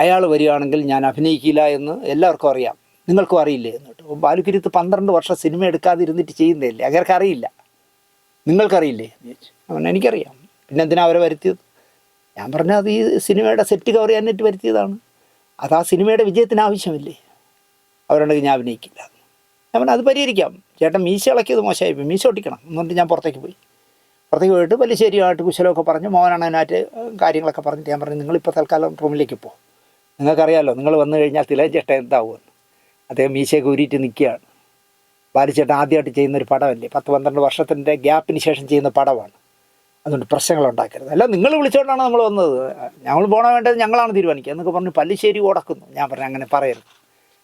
അയാൾ വരികയാണെങ്കിൽ ഞാൻ അഭിനയിക്കില്ല എന്ന് എല്ലാവർക്കും അറിയാം, നിങ്ങൾക്കും അറിയില്ലേ എന്ന് കേട്ടു. ബാലുഗിരിത്ത് 12 വർഷം സിനിമ എടുക്കാതെ ഇരുന്നിട്ട് ചെയ്യുന്നതല്ലേ, അങ്ങേർക്ക് അറിയില്ല, നിങ്ങൾക്കറിയില്ലേ എന്ന് ചോദിച്ചു. അവൻ എനിക്കറിയാം, പിന്നെ എന്തിനാ അവരെ വരുത്തിയത്? ഞാൻ പറഞ്ഞാൽ അത് ഈ സിനിമയുടെ സെറ്റ് കവർ ചെയ്യാനായിട്ട് വരുത്തിയതാണ്, അത് ആ സിനിമയുടെ വിജയത്തിന് ആവശ്യമില്ലേ, അവരുണ്ടെങ്കിൽ ഞാൻ അഭിനയിക്കില്ല. ഞാൻ പറഞ്ഞു അത് പരിഹരിക്കാം, ചേട്ടൻ മീശ ഇളക്കിയത് മോശമായിപ്പോയി, മീശ ഒട്ടിക്കണം എന്ന് പറഞ്ഞിട്ട് ഞാൻ പുറത്തേക്ക് പോയിട്ട് പല്ലിശ്ശേരിയുമായിട്ട് കുശലമൊക്കെ പറഞ്ഞ് മോഹനാണ് അതിനായിട്ട് കാര്യങ്ങളൊക്കെ പറഞ്ഞിട്ട് ഞാൻ പറഞ്ഞു നിങ്ങളിപ്പോൾ തൽക്കാലം റൂമിലേക്ക് പോകും, നിങ്ങൾക്കറിയാമല്ലോ നിങ്ങൾ വന്നു കഴിഞ്ഞാൽ തിലകൻ ചേട്ടൻ എന്താവുമെന്ന്. അദ്ദേഹം മീശയൊക്കെ ഊരിയിട്ട് നിൽക്കുകയാണ്. ബാലിച്ചേട്ടൻ ആദ്യമായിട്ട് ചെയ്യുന്നൊരു പടമല്ലേ, 10-12 വർഷത്തിൻ്റെ ഗ്യാപ്പിന് ശേഷം ചെയ്യുന്ന പടമാണ്, അതുകൊണ്ട് പ്രശ്നങ്ങളുണ്ടാക്കരുത്. അല്ല നിങ്ങൾ വിളിച്ചുകൊണ്ടാണ് നമ്മൾ വന്നത്, ഞങ്ങൾ പോകണ വേണ്ടത് ഞങ്ങളാണ് തീരുമാനിക്കുക എന്നൊക്കെ പറഞ്ഞ് പല്ലിശ്ശേരി ഓടക്കുന്നു. ഞാൻ പറഞ്ഞു അങ്ങനെ പറയരുത്,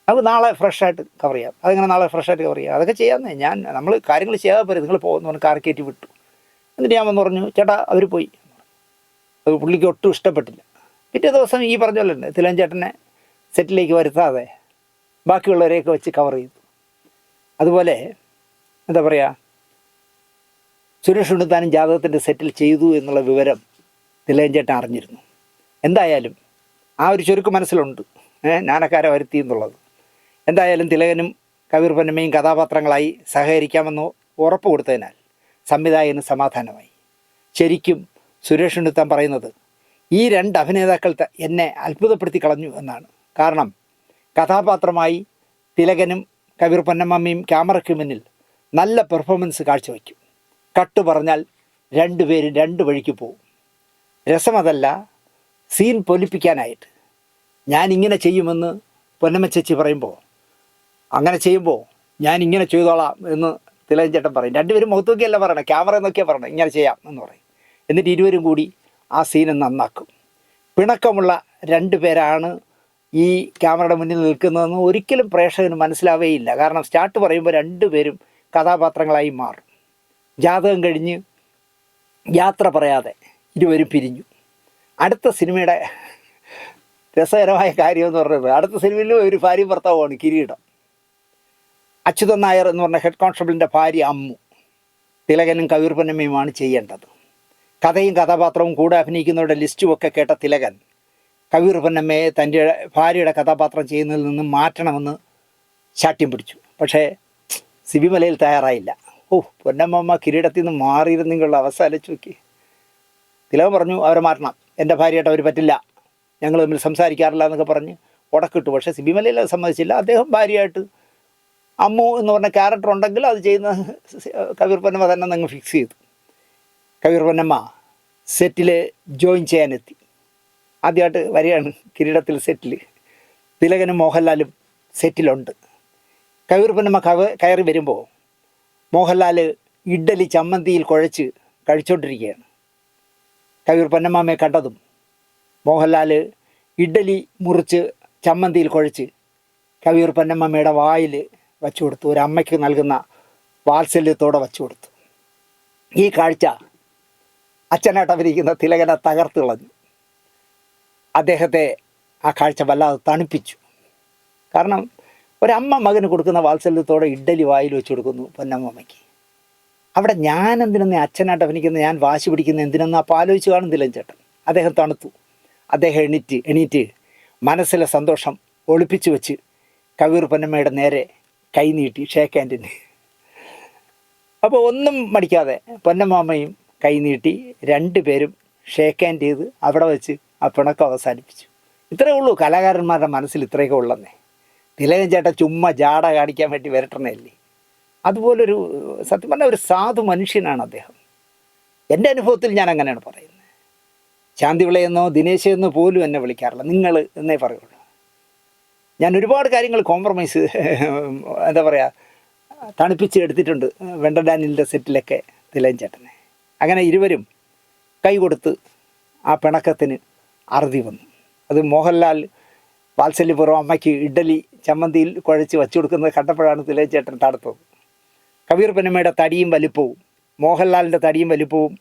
നമുക്ക് നാളെ ഫ്രഷായിട്ട് കവർ ചെയ്യാം. അതെങ്ങനെ നാളെ ഫ്രഷായിട്ട് കവർ ചെയ്യാം, അതൊക്കെ ചെയ്യാമെന്നേ, നമ്മൾ കാര്യങ്ങൾ ചെയ്യാതെ പോരും, നിങ്ങൾ പോകുന്നു പറഞ്ഞ് കാർ കയറ്റി വിട്ടു. എന്നിട്ട് ഞാൻ വന്ന് പറഞ്ഞു ചേട്ടാ അവർ പോയി. അത് പുള്ളിക്ക് ഒട്ടും ഇഷ്ടപ്പെട്ടില്ല. പിറ്റേ ദിവസം ഈ പറഞ്ഞ പോലെ തന്നെ തിലകൻ ചേട്ടനെ സെറ്റിലേക്ക് വരുത്താതെ ബാക്കിയുള്ളവരെയൊക്കെ വെച്ച് കവർ ചെയ്തു. അതുപോലെ എന്താ പറയുക, സുരേഷ് ഉണ്ണിത്താനും ജാതകത്തിൻ്റെ സെറ്റിൽ ചെയ്തു എന്നുള്ള വിവരം തിലകൻ ചേട്ടൻ അറിഞ്ഞിരുന്നു. എന്തായാലും ആ ഒരു ചുരുക്ക് മനസ്സിലുണ്ട്, ഞാനക്കാരെ വരുത്തി എന്നുള്ളത്. എന്തായാലും തിലകനും കവിയൂർ പൊന്നമ്മയും കഥാപാത്രങ്ങളായി സഹകരിക്കാമെന്ന് ഉറപ്പ് കൊടുത്തതിനാൽ സംവിധായകന് സമാധാനമായി. ശരിക്കും സുരേഷ് ഉണ്ണിത്താൻ പറയുന്നത് ഈ 2 അഭിനേതാക്കൾ എന്നെ അത്ഭുതപ്പെടുത്തി കളഞ്ഞു എന്നാണ്. കാരണം കഥാപാത്രമായി തിലകനും കവിയൂർ പൊന്നമ്മയും ക്യാമറയ്ക്ക് മുന്നിൽ നല്ല പെർഫോമൻസ് കാഴ്ചവെക്കും. കട്ട് പറഞ്ഞാൽ 2 പേരും 2 വഴിക്ക് പോവും. രസമതല്ല, സീൻ പൊലിപ്പിക്കാനായിട്ട് ഞാനിങ്ങനെ ചെയ്യുമെന്ന് പൊന്നമ്മ ചേച്ചി പറയുമ്പോൾ, അങ്ങനെ ചെയ്യുമ്പോൾ ഞാനിങ്ങനെ ചെയ്തോളാം എന്ന് തിലകൻ ചേട്ടൻ പറയും. 2 പേരും മുഖത്ത് നോക്കിയല്ല പറയണം, ക്യാമറ നോക്കിയാൽ പറയണം ഇങ്ങനെ ചെയ്യാം എന്ന് പറയും. എന്നിട്ട് 2 പേരും കൂടി ആ സീന് നന്നാക്കും. പിണക്കമുള്ള 2 പേരാണ് ഈ ക്യാമറയുടെ മുന്നിൽ നിൽക്കുന്നതെന്ന് ഒരിക്കലും പ്രേക്ഷകന് മനസ്സിലാവുകയില്ല. കാരണം സ്റ്റാർട്ട് പറയുമ്പോൾ 2 പേരും കഥാപാത്രങ്ങളായി മാറും. ജാതകം കഴിഞ്ഞ് യാത്ര പറയാതെ 2 പേരും പിരിഞ്ഞു. അടുത്ത സിനിമയുടെ രസകരമായ കാര്യമെന്ന് പറയുന്നത്, അടുത്ത സിനിമയിലും ഒരു ഭാര്യ ഭർത്താവുമാണ് കിരീടം. അച്യുതൻ നായർ എന്ന് പറഞ്ഞ ഹെഡ് കോൺസ്റ്റബിളിൻ്റെ ഭാര്യ അമ്മു തിലകനും കവിയൂർ പൊന്നമ്മയുമാണ് ചെയ്യേണ്ടത്. കഥയും കഥാപാത്രവും കൂടെ അഭിനയിക്കുന്നവരുടെ ലിസ്റ്റുമൊക്കെ കേട്ട തിലകൻ കവിയൂർ പൊന്നമ്മയെ തൻ്റെ ഭാര്യയുടെ കഥാപാത്രം ചെയ്യുന്നതിൽ നിന്നും മാറ്റണമെന്ന് ശാഠ്യം പിടിച്ചു. പക്ഷേ സിബിമലയിൽ തയ്യാറായില്ല. പൊന്നമ്മ കിരീടത്തിൽ നിന്ന് മാറിയിരുന്നെങ്കിലുള്ള അവസ്ഥ ആലോചിച്ച് നോക്കി. തിലകൻ പറഞ്ഞു അവരെ മാറ്റണം, എൻ്റെ ഭാര്യയായിട്ട് അവർ പറ്റില്ല, ഞങ്ങൾ തമ്മിൽ സംസാരിക്കാറില്ല എന്നൊക്കെ പറഞ്ഞ് ഉടക്കിട്ടു. പക്ഷേ സിബിമലയിൽ അത് സമ്മതിച്ചില്ല. അദ്ദേഹം ഭാര്യയായിട്ട് അമ്മു എന്ന് പറഞ്ഞ ക്യാരക്ടർ ഉണ്ടെങ്കിൽ അത് ചെയ്യുന്ന കവിയൂർ പൊന്നമ്മ തന്നെ നിങ്ങൾ ഫിക്സ് ചെയ്തു. കവിയൂർ പൊന്നമ്മ സെറ്റിൽ ജോയിൻ ചെയ്യാനെത്തി. ആദ്യമായിട്ട് വരികയാണ് കിരീടത്തിൽ സെറ്റിൽ. തിലകനും മോഹൻലാലും സെറ്റിലുണ്ട്. കവിയൂർ പൊന്നമ്മ കയറി വരുമ്പോൾ മോഹൻലാൽ ഇഡ്ഡലി ചമ്മന്തിയിൽ കുഴച്ച് കഴിച്ചുകൊണ്ടിരിക്കുകയാണ്. കവിയൂർ പൊന്നമ്മയെ കണ്ടതും മോഹൻലാൽ ഇഡ്ഡലി മുറിച്ച് ചമ്മന്തിയിൽ കുഴച്ച് കവിയൂർ പൊന്നമ്മയുടെ വായിൽ വച്ചു കൊടുത്തു. ഒരു അമ്മയ്ക്ക് നൽകുന്ന വാത്സല്യത്തോടെ വച്ചു കൊടുത്തു. ഈ കാഴ്ച അച്ഛനായിട്ട് അഭിനയിക്കുന്ന തിലകനെ തകർത്ത് കളഞ്ഞു. അദ്ദേഹത്തെ ആ കാഴ്ച വല്ലാതെ തണുപ്പിച്ചു. കാരണം ഒരമ്മ മകന് കൊടുക്കുന്ന വാത്സല്യത്തോടെ ഇഡ്ഡലി വായിൽ വെച്ച് കൊടുക്കുന്നു പൊന്നമ്മയ്ക്ക്. അവിടെ ഞാൻ എന്തിനെന്ന് അച്ഛനായിട്ട് അഭിനയിക്കുന്ന ഞാൻ വാശി പിടിക്കുന്ന എന്തിനെന്ന് അപ്പോൾ ആലോചിച്ച് കാണും തിലകൻ ചേട്ടൻ. അദ്ദേഹം തണുത്തു. അദ്ദേഹം എണീറ്റ് മനസ്സിലെ സന്തോഷം ഒളിപ്പിച്ചു വെച്ച് കവിയൂർ പൊന്നമ്മയുടെ നേരെ കൈ നീട്ടി ഷേക്ക് ഹാൻഡിന്. അപ്പോൾ ഒന്നും മടിക്കാതെ പൊന്നമ്മയും കൈ നീട്ടി 2 പേരും ഷേക്ക് ഹാൻഡ് ചെയ്ത് അവിടെ വെച്ച് ആ പിണക്കം അവസാനിപ്പിച്ചു. ഇത്രയേ ഉള്ളൂ കലാകാരന്മാരുടെ മനസ്സിൽ, ഇത്രയൊക്കെ ഉള്ളന്നേ. തിലകൻ ചേട്ടൻ ചുമ്മാ ജാട കാണിക്കാൻ വേണ്ടി വരട്ടണല്ലേ. അതുപോലൊരു സത്യം പറഞ്ഞാൽ ഒരു സാധു മനുഷ്യനാണ് അദ്ദേഹം. എൻ്റെ അനുഭവത്തിൽ ഞാൻ അങ്ങനെയാണ് പറയുന്നത്. ശാന്തിവിളയെന്നോ ദിനേശെന്നോ പോലും എന്നെ വിളിക്കാറില്ല, നിങ്ങൾ എന്നേ പറയുള്ളൂ. ഞാൻ ഒരുപാട് കാര്യങ്ങൾ കോംപ്രമൈസ് എന്താ പറയുക തണുപ്പിച്ച് എടുത്തിട്ടുണ്ട് വെണ്ടർ ഡാനിയലിൻ്റെ സെറ്റിലൊക്കെ തിലകൻ ചേട്ടനെ. അങ്ങനെ ഇരുവരും കൈ കൊടുത്ത് ആ പിണക്കത്തിന് അറുതി വന്നു. അത് മോഹൻലാൽ വാത്സല്യപൂർവ്വം അമ്മയ്ക്ക് ഇഡ്ഡലി ചമ്മന്തിയിൽ കുഴച്ച് വച്ചു കൊടുക്കുന്നത് കണ്ടപ്പോഴാണ് തിലകൻ ചേട്ടൻ തടുത്തത്. കവിയൂർ പൊന്നമ്മയുടെ തടിയും വലിപ്പവും മോഹൻലാലിൻ്റെ തടിയും വലിപ്പവും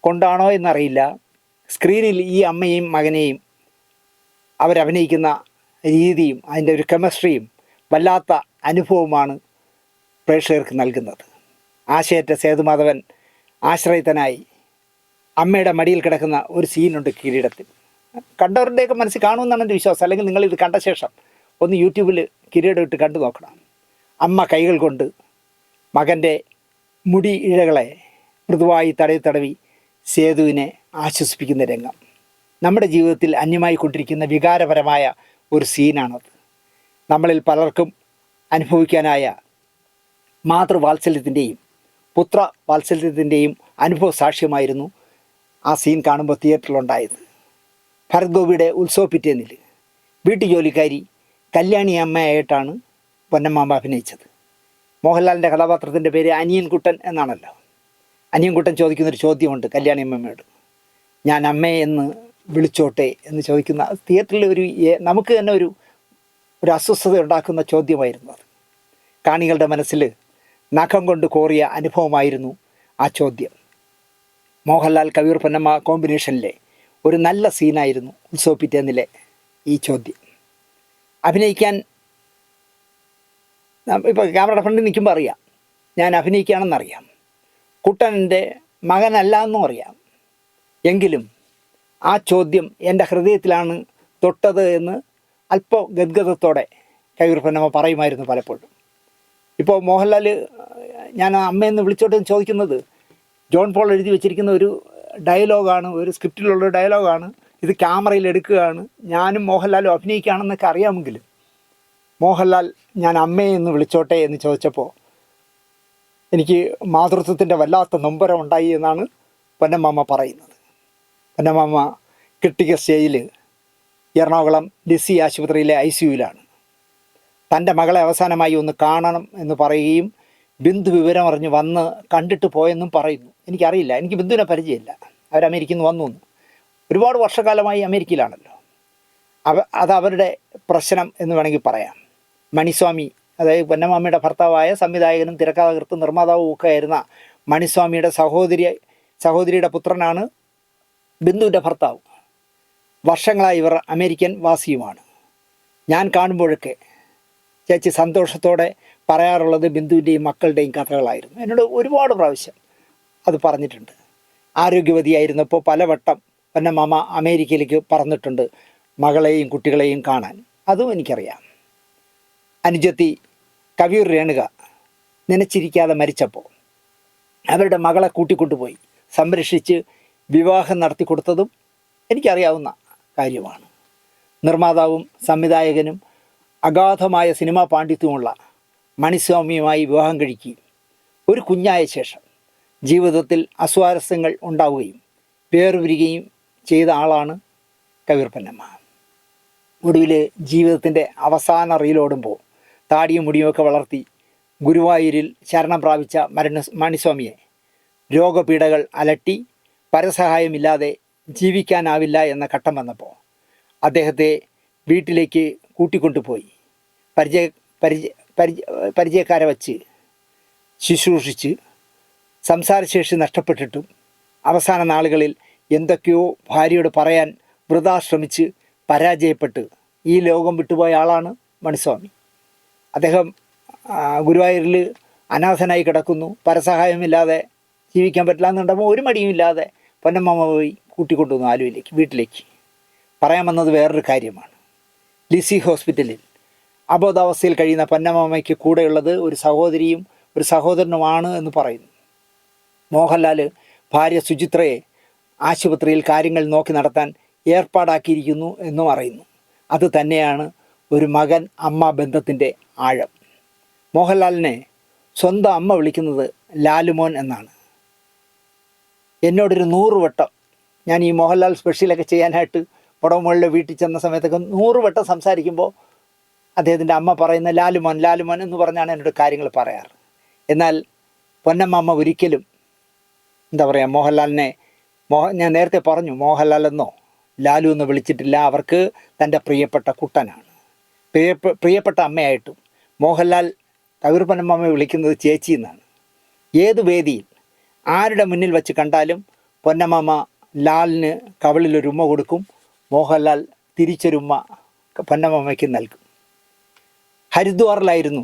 കൊണ്ടാണോ എന്നറിയില്ല, സ്ക്രീനിൽ ഈ അമ്മയും മകനെയും അവരഭിനയിക്കുന്ന രീതിയും അതിൻ്റെ ഒരു കെമിസ്ട്രിയും വല്ലാത്ത അനുഭവമാണ് പ്രേക്ഷകർക്ക് നൽകുന്നത്. ആശയറ്റ സേതുമാധവൻ ആശ്രയിതനായി അമ്മയുടെ മടിയിൽ കിടക്കുന്ന ഒരു സീനുണ്ട് കിരീടത്തിൽ. കണ്ടവരുടെയൊക്കെ മനസ്സിൽ കാണുമെന്നാണ് എൻ്റെ വിശ്വാസം. അല്ലെങ്കിൽ നിങ്ങളിത് കണ്ട ശേഷം ഒന്ന് യൂട്യൂബിൽ കിരീടം ഇട്ട് കണ്ടു നോക്കണം. അമ്മ കൈകൾ കൊണ്ട് മകൻ്റെ മുടി ഇഴകളെ മൃദുവായി തടവി സേതുവിനെ ആശ്വസിപ്പിക്കുന്ന രംഗം നമ്മുടെ ജീവിതത്തിൽ അന്യമായി കൊണ്ടിരിക്കുന്ന വികാരപരമായ ഒരു സീനാണത്. നമ്മളിൽ പലർക്കും അനുഭവിക്കാനായ മാതൃവാത്സല്യത്തിൻ്റെയും പുത്ര വാത്സല്യത്തിൻ്റെയും അനുഭവ സാക്ഷ്യമായിരുന്നു ആ സീൻ കാണുമ്പോൾ തിയേറ്ററിലുണ്ടായത്. ഭരത് ഗോപിയുടെ ഉത്സവ പിറ്റേന്നിൽ വീട്ടുജോലിക്കാരി കല്യാണി അമ്മയായിട്ടാണ് പൊന്നമ്മാമ അഭിനയിച്ചത്. മോഹൻലാലിൻ്റെ കഥാപാത്രത്തിൻ്റെ പേര് അനിയൻകുട്ടൻ എന്നാണല്ലോ. അനിയൻകുട്ടൻ ചോദിക്കുന്നൊരു ചോദ്യമുണ്ട് കല്യാണി അമ്മമ്മയോട്, ഞാൻ അമ്മയെ എന്ന് വിളിച്ചോട്ടെ എന്ന് ചോദിക്കുന്ന തിയേറ്ററിൽ നമുക്ക് തന്നെ ഒരു അസ്വസ്ഥത ഉണ്ടാക്കുന്ന ചോദ്യമായിരുന്നു അത്. കാണികളുടെ മനസ്സിൽ നഖം കൊണ്ട് കോറിയ അനുഭവമായിരുന്നു ആ ചോദ്യം. മോഹൻലാൽ കവിയൂർ പൊന്നമ്മ കോമ്പിനേഷനിലെ ഒരു നല്ല സീനായിരുന്നു ഉത്സവ പിറ്റേന്നിലെ ഈ ചോദ്യം. അഭിനയിക്കാൻ ഇപ്പോൾ ക്യാമറയുടെ ഫ്രണ്ടിൽ നിൽക്കുമ്പോൾ അറിയാം ഞാൻ അഭിനയിക്കുകയാണെന്നറിയാം. കുട്ടൻ്റെ മകനല്ല എന്നും അറിയാം. എങ്കിലും ആ ചോദ്യം എൻ്റെ ഹൃദയത്തിലാണ് തൊട്ടത് എന്ന് അല്പ ഗദ്ഗതത്തോടെ കവിയൂർ പൊന്നമ്മ പറയുമായിരുന്നു പലപ്പോഴും. ഇപ്പോൾ മോഹൻലാൽ ഞാൻ അമ്മയെന്ന് വിളിച്ചോട്ടെ എന്ന് ചോദിക്കുന്നത് ജോൺ പോൾ എഴുതി വെച്ചിരിക്കുന്ന ഒരു ഡയലോഗാണ്, ഒരു സ്ക്രിപ്റ്റിലുള്ള ഡയലോഗാണ്. ഇത് ക്യാമറയിൽ എടുക്കുകയാണ്, ഞാനും മോഹൻലാലും അഭിനയിക്കുകയാണെന്നൊക്കെ അറിയാമെങ്കിലും മോഹൻലാൽ ഞാൻ അമ്മയെ എന്ന് വിളിച്ചോട്ടെ എന്ന് ചോദിച്ചപ്പോൾ എനിക്ക് മാതൃത്വത്തിൻ്റെ വല്ലാത്ത നൊമ്പരം ഉണ്ടായി എന്നാണ് പൊന്നമ്മാമ പറയുന്നത്. പൊന്നമ്മാമ ക്രിട്ടിക്കൽ സ്റ്റേജിൽ എറണാകുളം ലിസി ആശുപത്രിയിലെ ICUവിലാണ്. തൻ്റെ മകളെ അവസാനമായി ഒന്ന് കാണണം എന്ന് പറയുകയും ബിന്ദു വിവരമറിഞ്ഞ് വന്ന് കണ്ടിട്ട് പോയെന്നും പറയുന്നു. എനിക്കറിയില്ല, എനിക്ക് ബിന്ദുവിനെ പരിചയമില്ല. അവർ അമേരിക്കയിൽ നിന്ന് വന്നു. ഒരുപാട് വർഷക്കാലമായി അമേരിക്കയിലാണല്ലോ. അത് അവരുടെ പ്രശ്നം എന്ന് വേണമെങ്കിൽ പറയാം. മണിസ്വാമി, അതായത് പൊന്നമ്മാമയുടെ ഭർത്താവായ സംവിധായകനും തിരക്കഥാകൃത്തും നിർമ്മാതാവും ഒക്കെ ആയിരുന്ന മണിസ്വാമിയുടെ സഹോദരിയുടെ പുത്രനാണ് ബിന്ദുവിൻ്റെ ഭർത്താവ്. വർഷങ്ങളായി ഇവർ അമേരിക്കൻ വാസിയുമാണ്. ഞാൻ കാണുമ്പോഴൊക്കെ ചേച്ചി സന്തോഷത്തോടെ പറയാറുള്ളത് ബിന്ദുവിൻ്റെയും മക്കളുടെയും കഥകളായിരുന്നു. എന്നോട് ഒരുപാട് പ്രാവശ്യം അത് പറഞ്ഞിട്ടുണ്ട്. ആരോഗ്യവതിയായിരുന്നപ്പോൾ പലവട്ടം പൊന്നമ്മാമ അമേരിക്കയിലേക്ക് പറന്നിട്ടുണ്ട് മകളെയും കുട്ടികളെയും കാണാൻ. അതും എനിക്കറിയാം. അനുജത്തി കവിയൂർ രേണുക നനച്ചിരിക്കാതെ മരിച്ചപ്പോൾ അവരുടെ മകളെ കൂട്ടിക്കൊണ്ടുപോയി സംരക്ഷിച്ച് വിവാഹം നടത്തി കൊടുത്തതും എനിക്കറിയാവുന്ന കാര്യമാണ്. നിർമ്മാതാവും സംവിധായകനും അഗാധമായ സിനിമാ പാണ്ഡിത്യമുള്ള മണിസ്വാമിയുമായി വിവാഹം കഴിക്കുകയും ഒരു കുഞ്ഞായ ശേഷം ജീവിതത്തിൽ അസ്വാരസ്യങ്ങൾ ഉണ്ടാവുകയും വേർപിരിയുകയും ചെയ്ത ആളാണ് കവിയൂർ പൊന്നമ്മ. ഒടുവിൽ ജീവിതത്തിൻ്റെ അവസാന റീലോടുമ്പോൾ താടിയും മുടിയുമൊക്കെ വളർത്തി ഗുരുവായൂരിൽ ശരണം പ്രാപിച്ച മണിസ്വാമിയെ രോഗപീഠകൾ അലട്ടി പരസഹായമില്ലാതെ ജീവിക്കാനാവില്ല എന്ന ഘട്ടം വന്നപ്പോൾ അദ്ദേഹത്തെ വീട്ടിലേക്ക് കൂട്ടിക്കൊണ്ടുപോയി പരിചയക്കാരെ വച്ച് ശുശ്രൂഷിച്ച് സംസാരശേഷി നഷ്ടപ്പെട്ടിട്ടും അവസാന നാളുകളിൽ എന്തൊക്കെയോ ഭാര്യയോട് പറയാൻ വൃഥാ ശ്രമിച്ച് പരാജയപ്പെട്ട് ഈ ലോകം വിട്ടുപോയ ആളാണ് മണിസ്വാമി. അദ്ദേഹം ഗുരുവായൂരിൽ അനാഥനായി കിടക്കുന്നു, പരസഹായമില്ലാതെ ജീവിക്കാൻ പറ്റില്ല എന്നുണ്ടാകുമ്പോൾ ഒരു മടിയുമില്ലാതെ പൊന്നമ്മ പോയി കൂട്ടിക്കൊണ്ടുവന്നു ആലുവയിലേക്ക്, വീട്ടിലേക്ക്. പറയാൻ വന്നത് വേറൊരു കാര്യമാണ്. ലിസി ഹോസ്പിറ്റലിൽ അബോധാവസ്ഥയിൽ കഴിയുന്ന പൊന്നമ്മയ്ക്ക് കൂടെയുള്ളത് ഒരു സഹോദരിയും ഒരു സഹോദരനുമാണ് എന്ന് പറയുന്നു. മോഹൻലാൽ ഭാര്യ സുചിത്രയെ ആശുപത്രിയിൽ കാര്യങ്ങൾ നോക്കി നടത്താൻ ഏർപ്പാടാക്കിയിരിക്കുന്നു എന്നും അറിയുന്നു. അത് തന്നെയാണ് ഒരു മകൻ അമ്മ ബന്ധത്തിൻ്റെ ആഴം. മോഹൻലാലിനെ സ്വന്തം അമ്മ വിളിക്കുന്നത് ലാലുമോൻ എന്നാണ്. എന്നോടൊരു 100 വട്ടം ഞാൻ ഈ മോഹൻലാൽ സ്പെഷ്യലൊക്കെ ചെയ്യാനായിട്ട് പടവുമുകളിലെ വീട്ടിൽ ചെന്ന സമയത്തൊക്കെ 100 വട്ടം സംസാരിക്കുമ്പോൾ അദ്ദേഹത്തിൻ്റെ അമ്മ പറയുന്ന ലാലുമോൻ ലാലുമോൻ എന്ന് പറഞ്ഞാണ് എന്നോട് കാര്യങ്ങൾ പറയാറ്. എന്നാൽ പൊന്നമ്മ ഒരിക്കലും എന്താ പറയുക, മോഹൻലാലിനെ ഞാൻ നേരത്തെ പറഞ്ഞു മോഹൻലാൽ എന്നോ ലാലു എന്ന് വിളിച്ചിട്ടില്ല. അവർക്ക് തൻ്റെ പ്രിയപ്പെട്ട കുട്ടനാണ്. പ്രിയപ്പെട്ട അമ്മയായിട്ടും മോഹൻലാൽ കവിയൂർ പൊന്നമ്മയെ വിളിക്കുന്നത് ചേച്ചി എന്നാണ്. ഏത് വേദിയിൽ ആരുടെ മുന്നിൽ വെച്ച് കണ്ടാലും പൊന്നമ്മ ലാലിന് കവിളിലൊരു ഉമ്മ കൊടുക്കും, മോഹൻലാൽ തിരിച്ചൊരുമ്മ പൊന്നമ്മയ്ക്ക് നൽകും. ഹരിദ്വാറിലായിരുന്നു